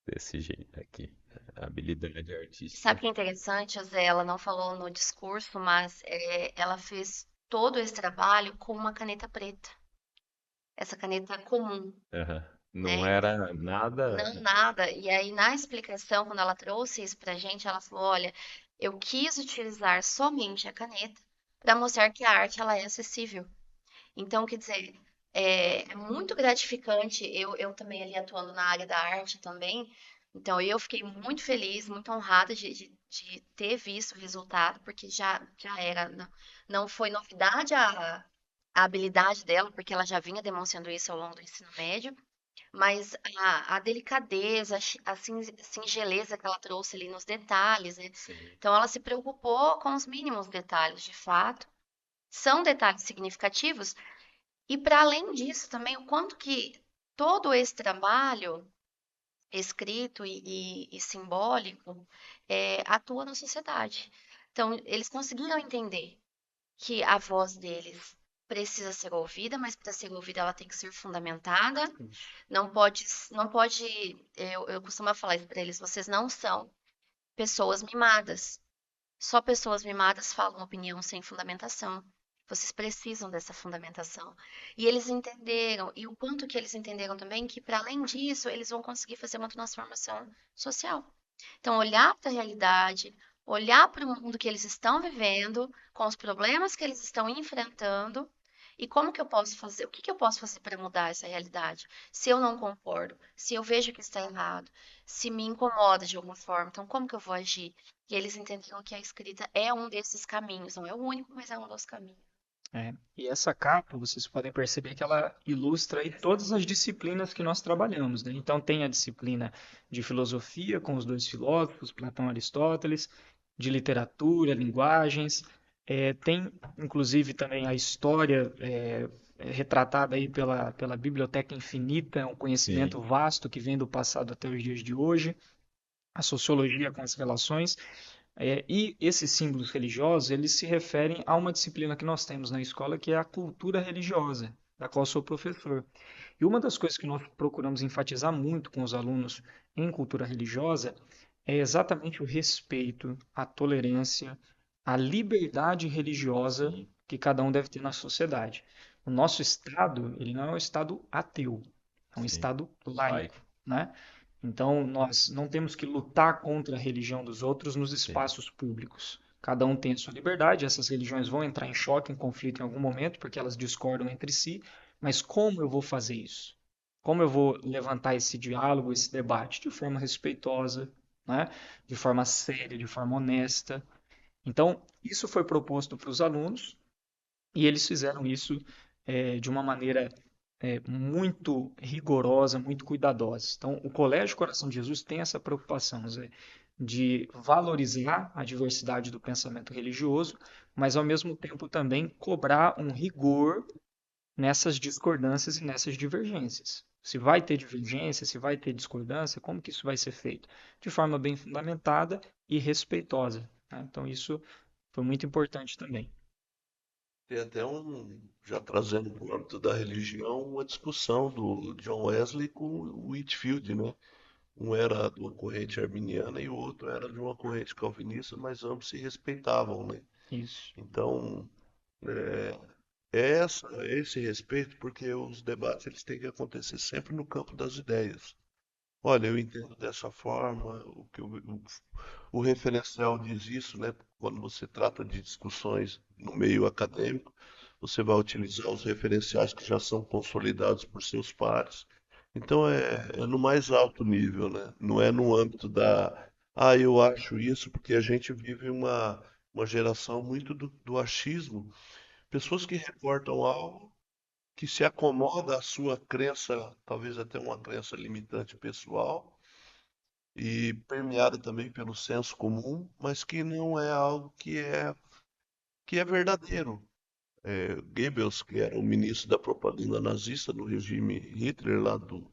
desse jeito aqui. Habilidade Sabe o artística. que é interessante, José? Ela não falou no discurso, mas ela fez todo esse trabalho com uma caneta preta. Essa caneta comum, Aham. Não né? era nada. Não nada. E aí, na explicação, quando ela trouxe isso pra gente, ela falou: olha, eu quis utilizar somente a caneta para mostrar que a arte ela é acessível. Então, quer dizer, é muito gratificante. Eu também ali atuando na área da arte também. Então, eu fiquei muito feliz, muito honrada de ter visto o resultado, porque já era, não foi novidade a habilidade dela, porque ela já vinha demonstrando isso ao longo do ensino médio, mas a delicadeza, a singeleza que ela trouxe ali nos detalhes, né? Sim. Então, ela se preocupou com os mínimos detalhes, de fato. São detalhes significativos, e para além disso também, o quanto que todo esse trabalho escrito e simbólico atua na sociedade. Então, eles conseguiram entender que a voz deles precisa ser ouvida, mas para ser ouvida ela tem que ser fundamentada. Não pode, eu costumo falar isso para eles, vocês não são pessoas mimadas. Só pessoas mimadas falam opinião sem fundamentação. Vocês precisam dessa fundamentação. E eles entenderam, e o quanto que eles entenderam também, que para além disso, eles vão conseguir fazer uma transformação social. Então, olhar para a realidade, olhar para o mundo que eles estão vivendo, com os problemas que eles estão enfrentando, E como que eu posso fazer? O que que eu posso fazer para mudar essa realidade? Se eu não concordo, se eu vejo que está errado, se me incomoda de alguma forma, então como que eu vou agir? E eles entenderam que a escrita é um desses caminhos, não é o único, mas é um dos caminhos. E essa capa, vocês podem perceber que ela ilustra aí todas as disciplinas que nós trabalhamos, né? Então tem a disciplina de filosofia com os dois filósofos, Platão e Aristóteles, de literatura, linguagens, tem inclusive também a história retratada aí pela Biblioteca Infinita, um conhecimento Sim, vasto que vem do passado até os dias de hoje, a sociologia com as relações. E esses símbolos religiosos, eles se referem a uma disciplina que nós temos na escola, que é a cultura religiosa, da qual sou professor. E uma das coisas que nós procuramos enfatizar muito com os alunos em cultura religiosa é exatamente o respeito, a tolerância, a liberdade religiosa que cada um deve ter na sociedade. O nosso Estado, ele não é um Estado ateu, é um sim. Estado laico, Laico. né? Então, nós não temos que lutar contra a religião dos outros nos Sim, espaços públicos. Cada um tem a sua liberdade, essas religiões vão entrar em choque, em conflito em algum momento, porque elas discordam entre si, mas como eu vou fazer isso? Como eu vou levantar esse diálogo, esse debate de forma respeitosa, né? De forma séria, de forma honesta? Então, isso foi proposto para os alunos e eles fizeram isso de uma maneira muito rigorosa, muito cuidadosa. Então, o Colégio Coração de Jesus tem essa preocupação, Zé, de valorizar a diversidade do pensamento religioso, mas ao mesmo tempo também cobrar um rigor nessas discordâncias e nessas divergências. Se vai ter divergência, se vai ter discordância, como que isso vai ser feito? De forma bem fundamentada e respeitosa, né? Então, isso foi muito importante também. Tem até já trazendo para o âmbito da religião, uma discussão do John Wesley com o Whitefield, né? Um era de uma corrente arminiana e o outro era de uma corrente calvinista, mas ambos se respeitavam, né? Isso. Então, é, é esse respeito, porque os debates eles têm que acontecer sempre no campo das ideias. Olha, eu entendo dessa forma, o referencial diz isso, né? Quando você trata de discussões no meio acadêmico, você vai utilizar os referenciais que já são consolidados por seus pares. Então é no mais alto nível, né? Não é no âmbito eu acho isso, porque a gente vive uma geração muito do achismo. Pessoas que reportam algo que se acomoda à sua crença, talvez até uma crença limitante pessoal, e permeada também pelo senso comum, mas que não é algo que é verdadeiro. Goebbels, que era o ministro da propaganda nazista do regime Hitler, lá do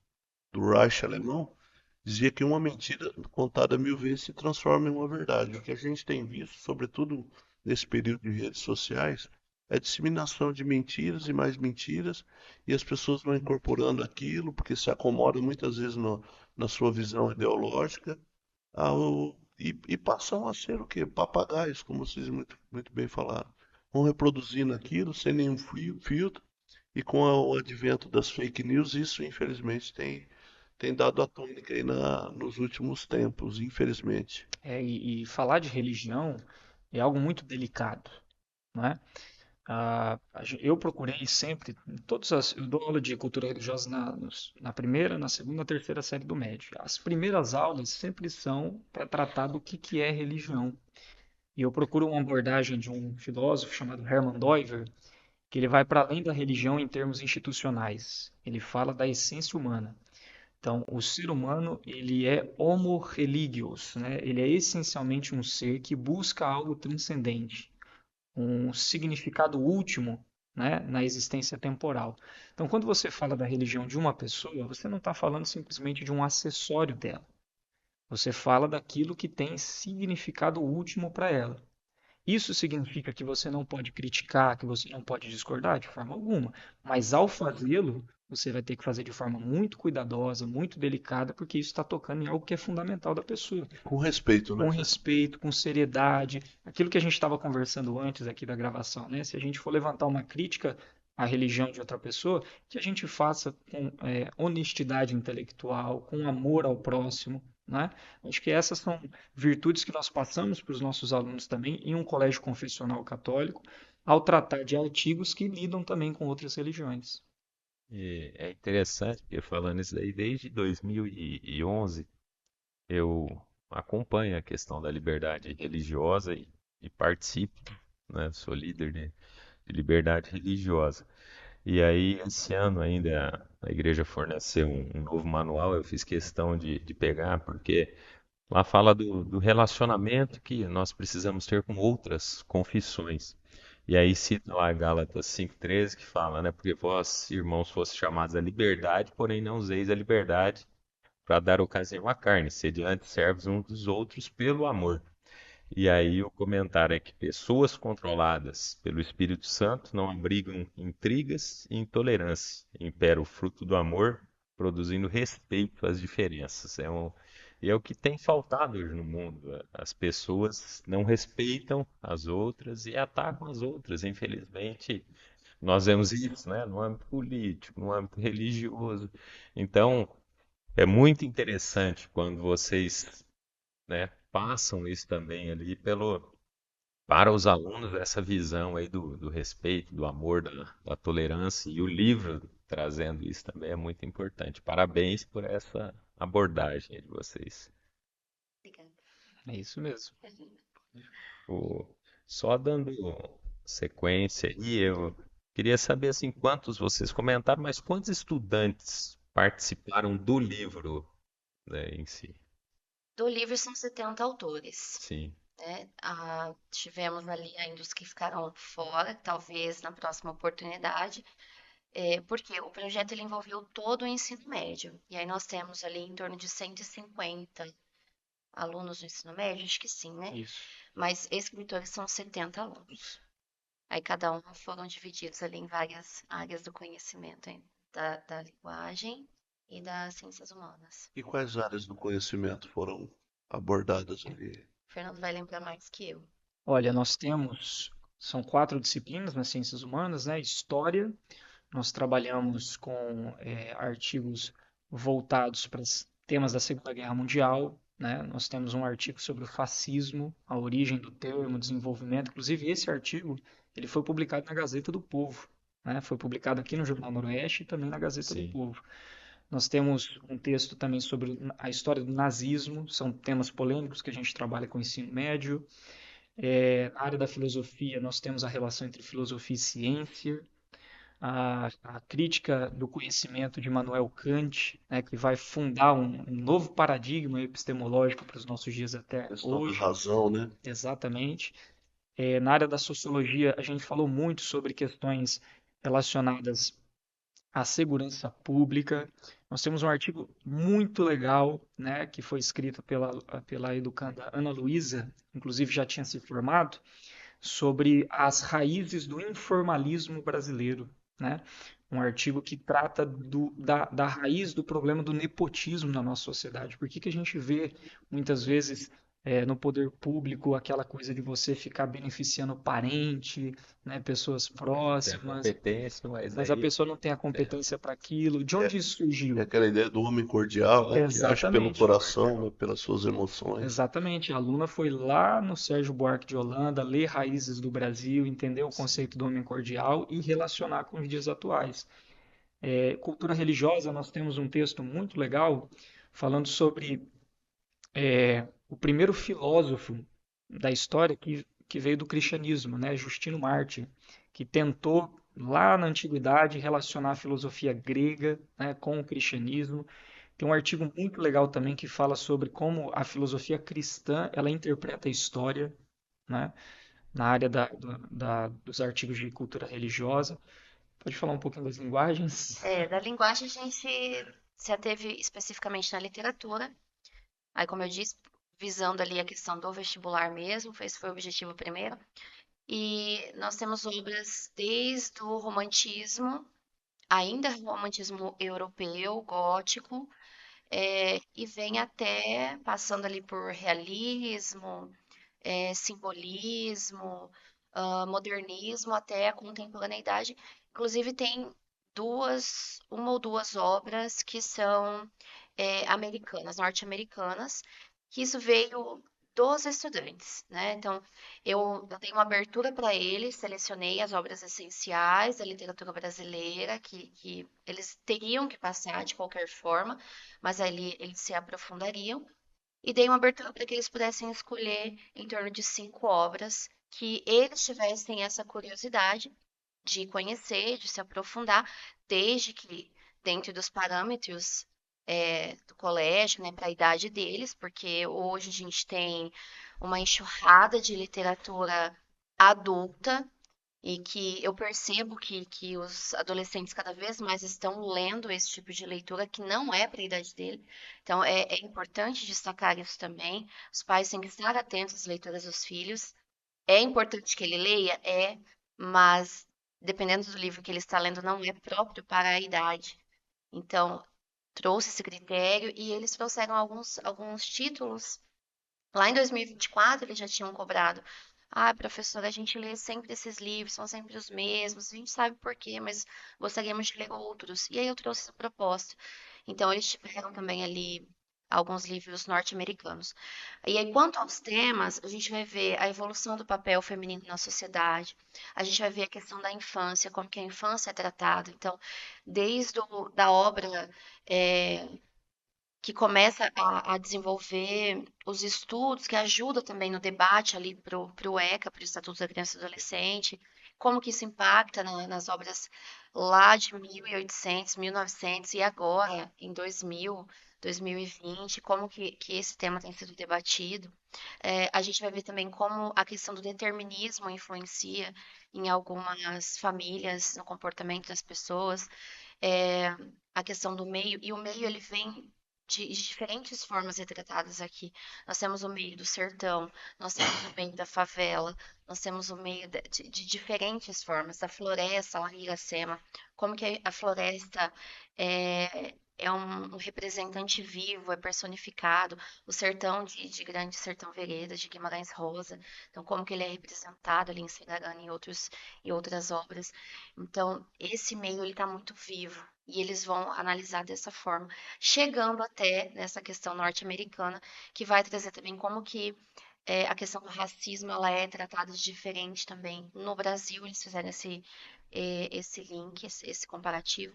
Reich alemão, dizia que uma mentira contada 1000 vezes se transforma em uma verdade. O que a gente tem visto, sobretudo nesse período de redes sociais, é a disseminação de mentiras e mais mentiras, e as pessoas vão incorporando aquilo, porque se acomodam muitas vezes na sua visão ideológica, e passam a ser o quê? Papagaios, como vocês muito bem falaram. Vão reproduzindo aquilo sem nenhum filtro, e com o advento das fake news, isso infelizmente tem dado a tônica aí nos últimos tempos, infelizmente. E falar de religião é algo muito delicado, né? Eu procurei sempre, eu dou aula de cultura religiosa na primeira, na segunda, na terceira série do médio. As primeiras aulas sempre são para tratar do que é religião. E eu procuro uma abordagem de um filósofo chamado Hermann Doiver, que ele vai para além da religião em termos institucionais. Ele fala da essência humana. Então, o ser humano, ele é homo religios, né? Ele é essencialmente um ser que busca algo transcendente, um significado último, né, na existência temporal. Então, quando você fala da religião de uma pessoa, você não está falando simplesmente de um acessório dela. Você fala daquilo que tem significado último para ela. Isso significa que você não pode criticar, que você não pode discordar de forma alguma, mas ao fazê-lo, você vai ter que fazer de forma muito cuidadosa, muito delicada, porque isso está tocando em algo que é fundamental da pessoa. Com respeito, né? Com respeito, com seriedade, aquilo que a gente estava conversando antes aqui da gravação, né? Se a gente for levantar uma crítica à religião de outra pessoa, que a gente faça com honestidade intelectual, com amor ao próximo, né? Acho que essas são virtudes que nós passamos para os nossos alunos também em um colégio confessional católico ao tratar de artigos que lidam também com outras religiões. E é interessante, porque falando isso daí, desde 2011 eu acompanho a questão da liberdade religiosa e participo, né? Sou líder de liberdade religiosa. E aí, esse ano ainda a igreja forneceu um novo manual, eu fiz questão de pegar, porque lá fala do relacionamento que nós precisamos ter com outras confissões. E aí cita lá Gálatas 5,13 que fala, né? Porque vós, irmãos, fostes chamados à liberdade, porém não useis a liberdade para dar ocasião à carne, sede antes servos uns dos outros pelo amor. E aí o comentário é que pessoas controladas pelo Espírito Santo não abrigam intrigas e intolerância. Impera o fruto do amor, produzindo respeito às diferenças. E é o que tem faltado hoje no mundo. As pessoas não respeitam as outras e atacam as outras. Infelizmente, nós vemos isso, né, no âmbito político, no âmbito religioso. Então, é muito interessante quando vocês, né, passam isso também ali para os alunos, essa visão aí do respeito, do amor, da tolerância, e o livro trazendo isso também é muito importante. Parabéns por essa abordagem aí de vocês. Obrigada. É isso mesmo. O- Só dando sequência aí, eu queria saber assim, quantos vocês comentaram, mas quantos estudantes participaram do livro, né, em si? Do livro são 70 autores, Sim, né? Tivemos ali ainda os que ficaram fora, talvez na próxima oportunidade, porque o projeto ele envolveu todo o ensino médio. E aí nós temos ali em torno de 150 alunos do ensino médio, acho que sim, né? Isso. Mas escritores são 70 alunos. Aí cada um foram divididos ali em várias áreas do conhecimento, hein, da linguagem e das ciências humanas. E quais áreas do conhecimento foram abordadas ali? O Fernando vai lembrar mais que eu. Olha, são 4 disciplinas nas ciências humanas, né? História, nós trabalhamos com artigos voltados para os temas da Segunda Guerra Mundial, né? Nós temos um artigo sobre o fascismo, a origem do termo, desenvolvimento. Inclusive, esse artigo ele foi publicado na Gazeta do Povo, né? Foi publicado aqui no Jornal Noroeste e também na Gazeta do sim. Povo. Nós temos um texto também sobre a história do nazismo, são temas polêmicos que a gente trabalha com o ensino médio. Na área da filosofia, nós temos a relação entre filosofia e ciência, a crítica do conhecimento de Immanuel Kant, né, que vai fundar um novo paradigma epistemológico para os nossos dias até Questão da hoje. razão, né? Exatamente. Na área da sociologia, a gente falou muito sobre questões relacionadas à segurança pública. Nós temos um artigo muito legal, né, que foi escrito pela educanda Ana Luísa, inclusive já tinha se formado, sobre as raízes do informalismo brasileiro, né? Um artigo que trata da raiz do problema do nepotismo na nossa sociedade. Por que que a gente vê muitas vezes no poder público aquela coisa de você ficar beneficiando parente, né, pessoas Tem a próximas, competência, mas mas a aí pessoa não tem a é, competência para aquilo? De É, onde isso é surgiu? aquela ideia do homem cordial, né? Que age pelo Exatamente. coração, né? Pelas suas emoções. Exatamente. A aluna foi lá no Sérgio Buarque de Holanda, ler Raízes do Brasil, entender o sim. conceito do homem cordial e relacionar com os dias atuais. Cultura religiosa, nós temos um texto muito legal falando sobre o primeiro filósofo da história que veio do cristianismo, né? Justino Mártir, que tentou lá na antiguidade relacionar a filosofia grega, né, com o cristianismo. Tem um artigo muito legal também que fala sobre como a filosofia cristã ela interpreta a história, né, na área dos artigos de cultura religiosa. Pode falar um pouquinho das linguagens? Da linguagem a gente se ateve especificamente na literatura. Aí, como eu disse, visando ali a questão do vestibular mesmo, esse foi o objetivo primeiro. E nós temos obras desde o romantismo, ainda romantismo europeu, gótico, e vem até passando ali por realismo, simbolismo, modernismo, até a contemporaneidade. Inclusive tem uma ou duas obras que são americanas, norte-americanas, que isso veio dos estudantes, né? Então, eu dei uma abertura para eles, selecionei as obras essenciais da literatura brasileira, que eles teriam que passar de qualquer forma, mas ali eles se aprofundariam, e dei uma abertura para que eles pudessem escolher em torno de 5 obras que eles tivessem essa curiosidade de conhecer, de se aprofundar, desde que dentro dos parâmetros do colégio, né, para a idade deles, porque hoje a gente tem uma enxurrada de literatura adulta e que eu percebo que os adolescentes cada vez mais estão lendo esse tipo de leitura que não é para a idade dele. Então é importante destacar isso também. Os pais têm que estar atentos às leituras dos filhos. É importante que ele leia, mas dependendo do livro que ele está lendo, não é próprio para a idade. Então, trouxe esse critério e eles trouxeram alguns títulos. Lá em 2024, eles já tinham cobrado. Ah, professora, a gente lê sempre esses livros, são sempre os mesmos, a gente sabe por quê, mas gostaríamos de ler outros. E aí eu trouxe essa proposta. Então, eles tiveram também ali alguns livros norte-americanos. E aí, quanto aos temas, a gente vai ver a evolução do papel feminino na sociedade, a gente vai ver a questão da infância, como que a infância é tratada. Então, desde da obra que começa a desenvolver os estudos, que ajuda também no debate ali para o ECA, para o Estatuto da Criança e do Adolescente, como que isso impacta nas obras lá de 1800, 1900 e agora, em 2000, 2020, como que esse tema tem sido debatido. A gente vai ver também como a questão do determinismo influencia em algumas famílias, no comportamento das pessoas, é, a questão do meio, e o meio ele vem de diferentes formas retratadas aqui. Nós temos o meio do sertão, nós temos o meio da favela, nós temos o meio de diferentes formas, da floresta lá em Iracema, como que a floresta é um representante vivo, é personificado, o sertão de Grande Sertão Veredas, de Guimarães Rosa, então como que ele é representado ali em Cirarana e outras obras. Então, esse meio ele está muito vivo e eles vão analisar dessa forma, chegando até nessa questão norte-americana, que vai trazer também como que a questão do racismo ela é tratada de diferente também. No Brasil, eles fizeram esse link, esse comparativo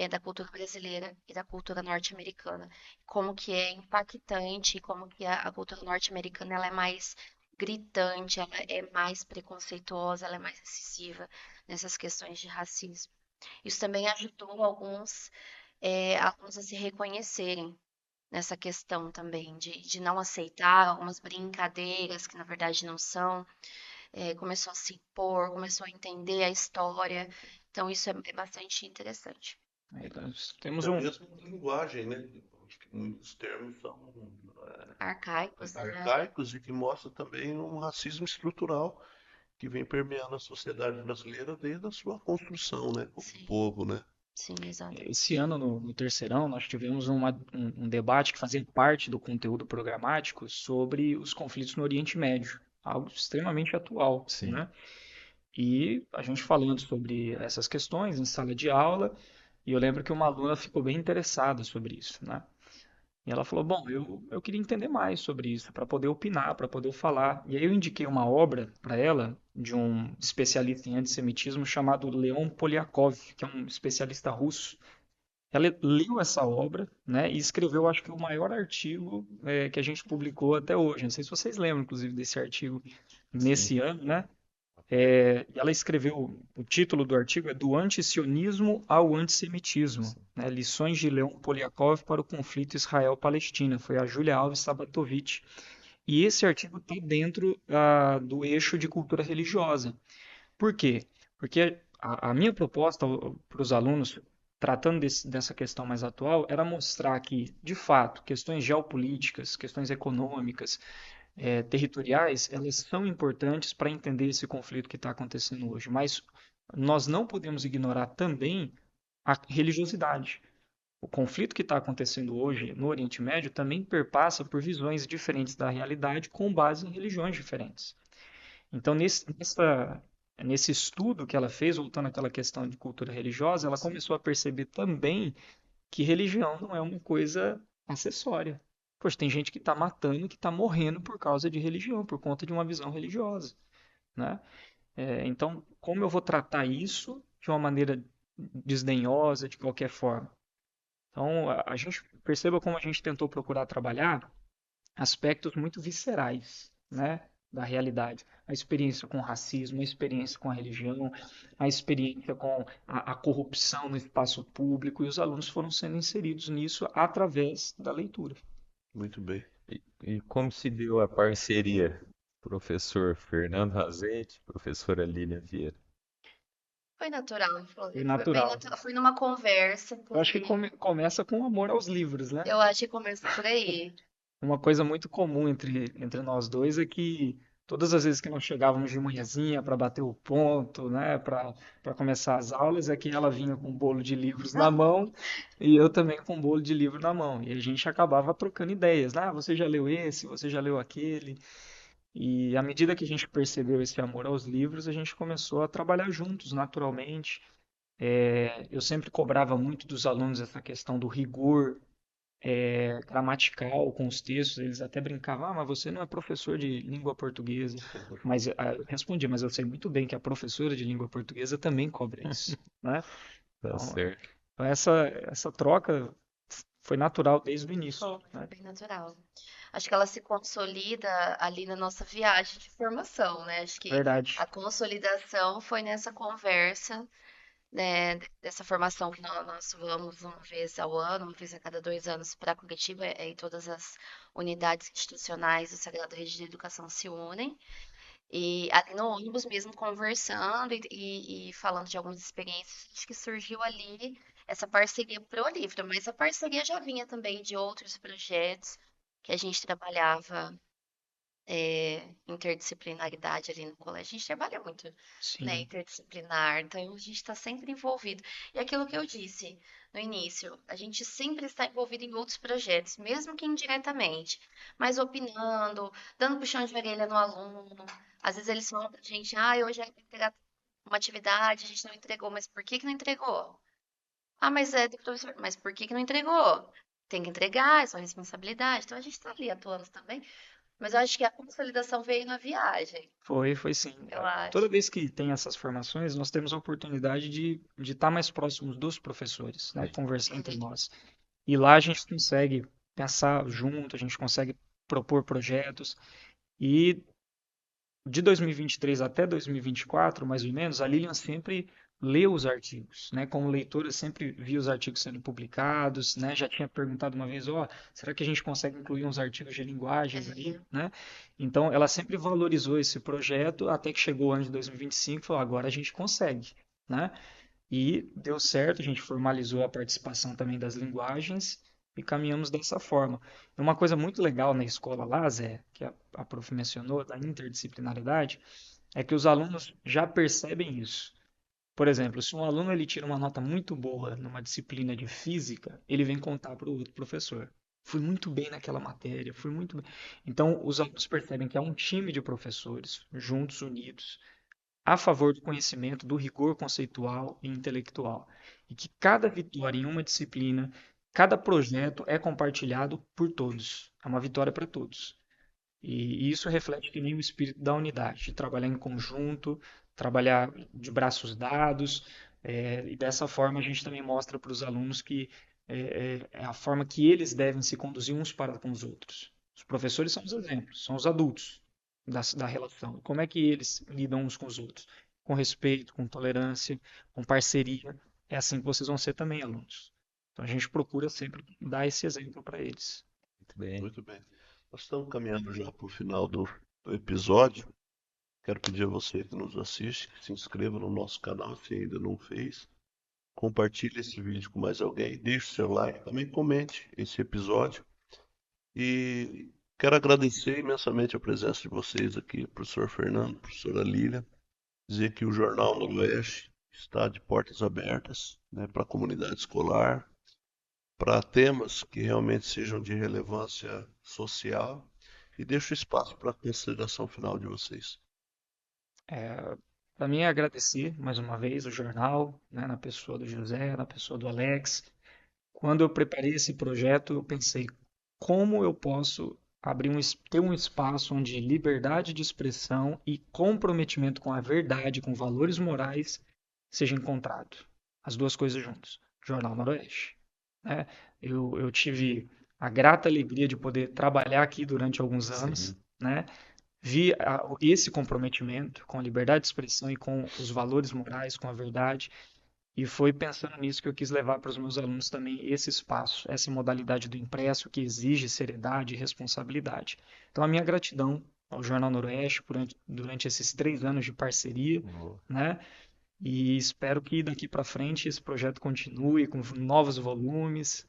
da cultura brasileira e da cultura norte-americana. Como que é impactante, como que a cultura norte-americana ela é mais gritante, ela é mais preconceituosa, ela é mais incisiva nessas questões de racismo. Isso também ajudou alguns a se reconhecerem nessa questão também, de não aceitar algumas brincadeiras que na verdade não são, começou a se impor, começou a entender a história, então isso é bastante interessante. Aí nós temos Até um. mesmo a linguagem, né? Acho que muitos termos são Arcaicos, né? arcaicos e que mostram também um racismo estrutural que vem permeando a sociedade brasileira desde a sua construção, né? Como Sim, povo, né? sim, exato. Esse ano, no terceirão, nós tivemos um debate que fazia parte do conteúdo programático sobre os conflitos no Oriente Médio, algo extremamente atual, Sim. né? E a gente falando sobre essas questões em sala de aula, e eu lembro que uma aluna ficou bem interessada sobre isso, né? E ela falou: Bom, eu queria entender mais sobre isso, para poder opinar, para poder falar. E aí eu indiquei uma obra para ela, de um especialista em antissemitismo chamado Leon Poliakov, que é um especialista russo. Ela leu essa obra, né, e escreveu, acho que, o maior artigo que a gente publicou até hoje. Não sei se vocês lembram, inclusive, desse artigo nesse ano, né? Ela escreveu, o título do artigo é Do Antisionismo ao Antissemitismo, né? Lições de Leon Poliakov para o conflito Israel-Palestina. Foi a Júlia Alves Sabatovich. E esse artigo está dentro do eixo de cultura religiosa. Por quê? Porque a minha proposta para os alunos, tratando dessa questão mais atual, era mostrar que, de fato, questões geopolíticas, questões econômicas, territoriais, elas são importantes para entender esse conflito que está acontecendo hoje. Mas nós não podemos ignorar também a religiosidade. O conflito que está acontecendo hoje no Oriente Médio também perpassa por visões diferentes da realidade com base em religiões diferentes. Então, nesse estudo que ela fez, voltando àquela questão de cultura religiosa, ela começou a perceber também que religião não é uma coisa acessória. poxa, tem gente que está matando, que está morrendo por causa de religião, por conta de uma visão religiosa, né? Então, como eu vou tratar isso de uma maneira desdenhosa, de qualquer forma? Então, a gente perceba como a gente tentou procurar trabalhar aspectos muito viscerais, né, da realidade. A experiência com o racismo, a experiência com a religião, a experiência com a corrupção no espaço público, e os alunos foram sendo inseridos nisso através da leitura. Muito bem. E como se deu a parceria? Professor Fernando Razete, professora Lilian Vieira. Foi natural, Foi foi bem natural. natural. Foi numa conversa, Eu acho que porque começa com amor aos livros, né? eu acho que começou por aí. Uma coisa muito comum entre nós dois é que todas as vezes que nós chegávamos de manhãzinha para bater o ponto, né, para começar as aulas, é que ela vinha com um bolo de livros na mão e eu também com um bolo de livro na mão. E a gente acabava trocando ideias, né? Ah, você já leu esse, você já leu aquele. E à medida que a gente percebeu esse amor aos livros, a gente começou a trabalhar juntos, naturalmente. Eu sempre cobrava muito dos alunos essa questão do rigor gramatical com os textos. Eles até brincavam, mas você não é professor de língua portuguesa. Mas eu respondi, mas eu sei muito bem que a professora de língua portuguesa também cobra isso, né? Tá Então, certo. essa troca foi natural desde o início, Foi né? bem natural. Acho que ela se consolida ali na nossa viagem de formação, né? Acho que Verdade. a consolidação foi nessa conversa, né? Dessa formação que nós vamos uma vez ao ano, uma vez a cada 2 anos para Curitiba, e todas as unidades institucionais do Sagrado Rede de Educação se unem. E ali no ônibus mesmo conversando e falando de algumas experiências, acho que surgiu ali essa parceria pro livro, mas a parceria já vinha também de outros projetos que a gente trabalhava, interdisciplinaridade ali no colégio. A gente trabalha muito, né, Sim, interdisciplinar, então a gente está sempre envolvido. E aquilo que eu disse no início, a gente sempre está envolvido em outros projetos, mesmo que indiretamente, mas opinando, dando puxão de orelha no aluno. Às vezes eles falam pra gente, ah, hoje era pra entregar uma atividade, a gente não entregou, mas por que que não entregou? Ah, mas é do professor, mas por que que não entregou? Tem que entregar, é sua responsabilidade. Então a gente está ali atuando também. Mas eu acho que a consolidação veio na viagem, foi sim. eu Toda acho. vez que tem essas formações, nós temos a oportunidade de estar mais próximos dos professores, né? Conversar entre Uhum. nós. E lá a gente consegue pensar junto, a gente consegue propor projetos. E de 2023 até 2024, mais ou menos, a Lilian sempre leu os artigos, né? Como leitora, sempre via os artigos sendo publicados, né? Já tinha perguntado uma vez, ó, será que a gente consegue incluir uns artigos de linguagens aí, Uhum. né? Então, ela sempre valorizou esse projeto até que chegou o ano de 2025 e falou, agora a gente consegue, né? E deu certo, a gente formalizou a participação também das linguagens e caminhamos dessa forma. E uma coisa muito legal na escola lá, Zé, que a prof mencionou, da interdisciplinaridade, é que os alunos já percebem isso. Por exemplo, se um aluno ele tira uma nota muito boa numa disciplina de física, ele vem contar para o outro professor. Fui muito bem naquela matéria, fui muito bem. Então, os alunos percebem que é um time de professores, juntos, unidos, a favor do conhecimento, do rigor conceitual e intelectual, e que cada vitória em uma disciplina, cada projeto é compartilhado por todos. É uma vitória para todos. E isso reflete também o espírito da unidade, de trabalhar em conjunto, trabalhar de braços dados, e dessa forma a gente também mostra para os alunos que é a forma que eles devem se conduzir uns para com os outros. Os professores são os exemplos, são os adultos da relação. Como é que eles lidam uns com os outros? Com respeito, com tolerância, com parceria. É assim que vocês vão ser também, alunos. Então a gente procura sempre dar esse exemplo para eles. Muito bem. Muito bem. Nós estamos caminhando já para o final do episódio. Quero pedir a você que nos assiste, que se inscreva no nosso canal se ainda não fez. Compartilhe esse vídeo com mais alguém, deixe o seu like, também comente esse episódio. E quero agradecer imensamente a presença de vocês aqui, professor Fernando, professora Lília, dizer que o Jornal Noroeste está de portas abertas, né, para a comunidade escolar, para temas que realmente sejam de relevância social, e deixo espaço para a consideração final de vocês. Para mim é agradecer mais uma vez o jornal, né, na pessoa do José, na pessoa do Alex. Quando eu preparei esse projeto, eu pensei como eu posso ter um espaço onde liberdade de expressão e comprometimento com a verdade, com valores morais, seja encontrado. As duas coisas juntas. Jornal Noroeste. Né? Eu tive a grata alegria de poder trabalhar aqui durante alguns anos, Sim. né? Vi esse comprometimento com a liberdade de expressão e com os valores morais, com a verdade, e foi pensando nisso que eu quis levar para os meus alunos também esse espaço, essa modalidade do impresso que exige seriedade e responsabilidade. Então, a minha gratidão ao Jornal Noroeste durante esses 3 anos de parceria, Boa. né? E espero que daqui para frente esse projeto continue com novos volumes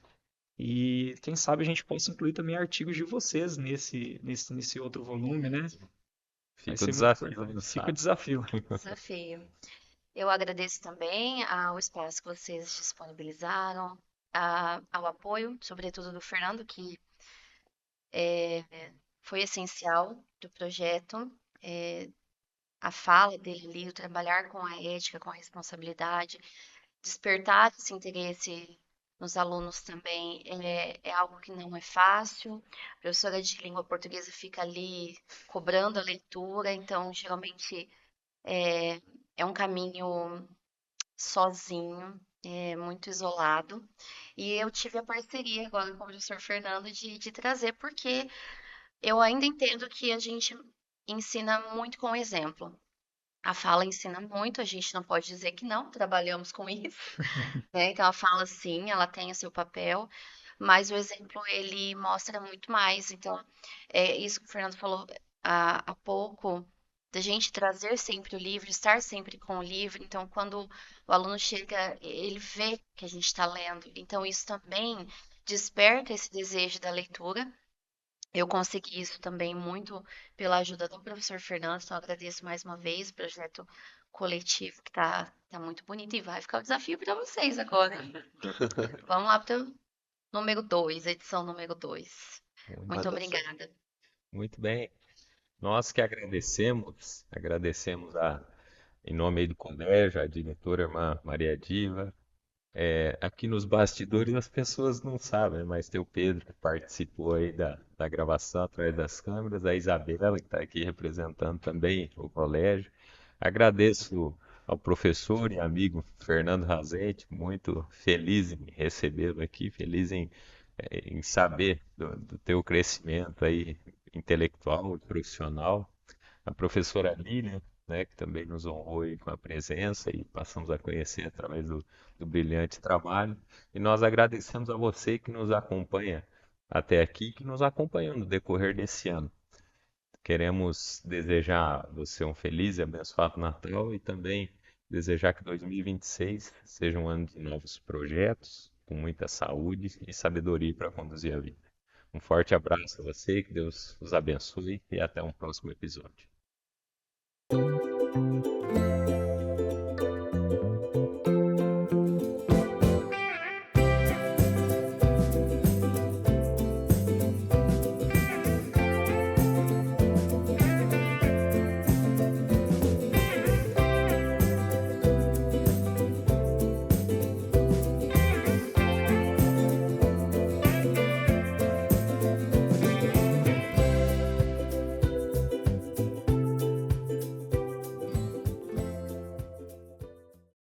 e quem sabe a gente possa incluir também artigos de vocês nesse outro volume, né? Vai Fica o ser muito desafio, importante. no Fica o sábado. desafio. Desafio. Eu agradeço também ao espaço que vocês disponibilizaram, ao apoio, sobretudo do Fernando, que foi essencial do projeto. É, a fala dele ali, o trabalhar com a ética, com a responsabilidade, despertar esse interesse nos alunos também é algo que não é fácil. A professora de língua portuguesa fica ali cobrando a leitura, então geralmente é, é um caminho sozinho, muito isolado. E eu tive a parceria agora com o professor Fernando de trazer, porque eu ainda entendo que a gente ensina muito com exemplo. A fala ensina muito, a gente não pode dizer que não, trabalhamos com isso, né? Então a fala sim, ela tem o seu papel, mas o exemplo ele mostra muito mais. Então, é isso que o Fernando falou há pouco, da gente trazer sempre o livro, estar sempre com o livro. Então, quando o aluno chega, ele vê que a gente está lendo. Então, isso também desperta esse desejo da leitura. Eu consegui isso também muito pela ajuda do professor Fernando, então agradeço mais uma vez o projeto coletivo que tá muito bonito e vai ficar o desafio para vocês agora. Vamos lá para o número 2, edição número 2. Muito, Vai Muito dar certo. obrigada. muito bem. Nós que agradecemos em nome aí do colégio, a diretora irmã Maria Diva. Aqui nos bastidores as pessoas não sabem, mas tem o Pedro que participou aí da gravação atrás das câmeras, a Isabela que está aqui representando também o colégio. Agradeço ao professor e amigo Fernando Razete, muito feliz em recebê-lo aqui, feliz em saber do teu crescimento aí intelectual e profissional. A professora Lília, né, que também nos honrou aí com a presença e passamos a conhecer através do brilhante trabalho. E nós agradecemos a você que nos acompanha até aqui, que nos acompanhou no decorrer desse ano. Queremos desejar a você um feliz e abençoado Natal e também desejar que 2026 seja um ano de novos projetos, com muita saúde e sabedoria para conduzir a vida. Um forte abraço a você, que Deus os abençoe e até um próximo episódio.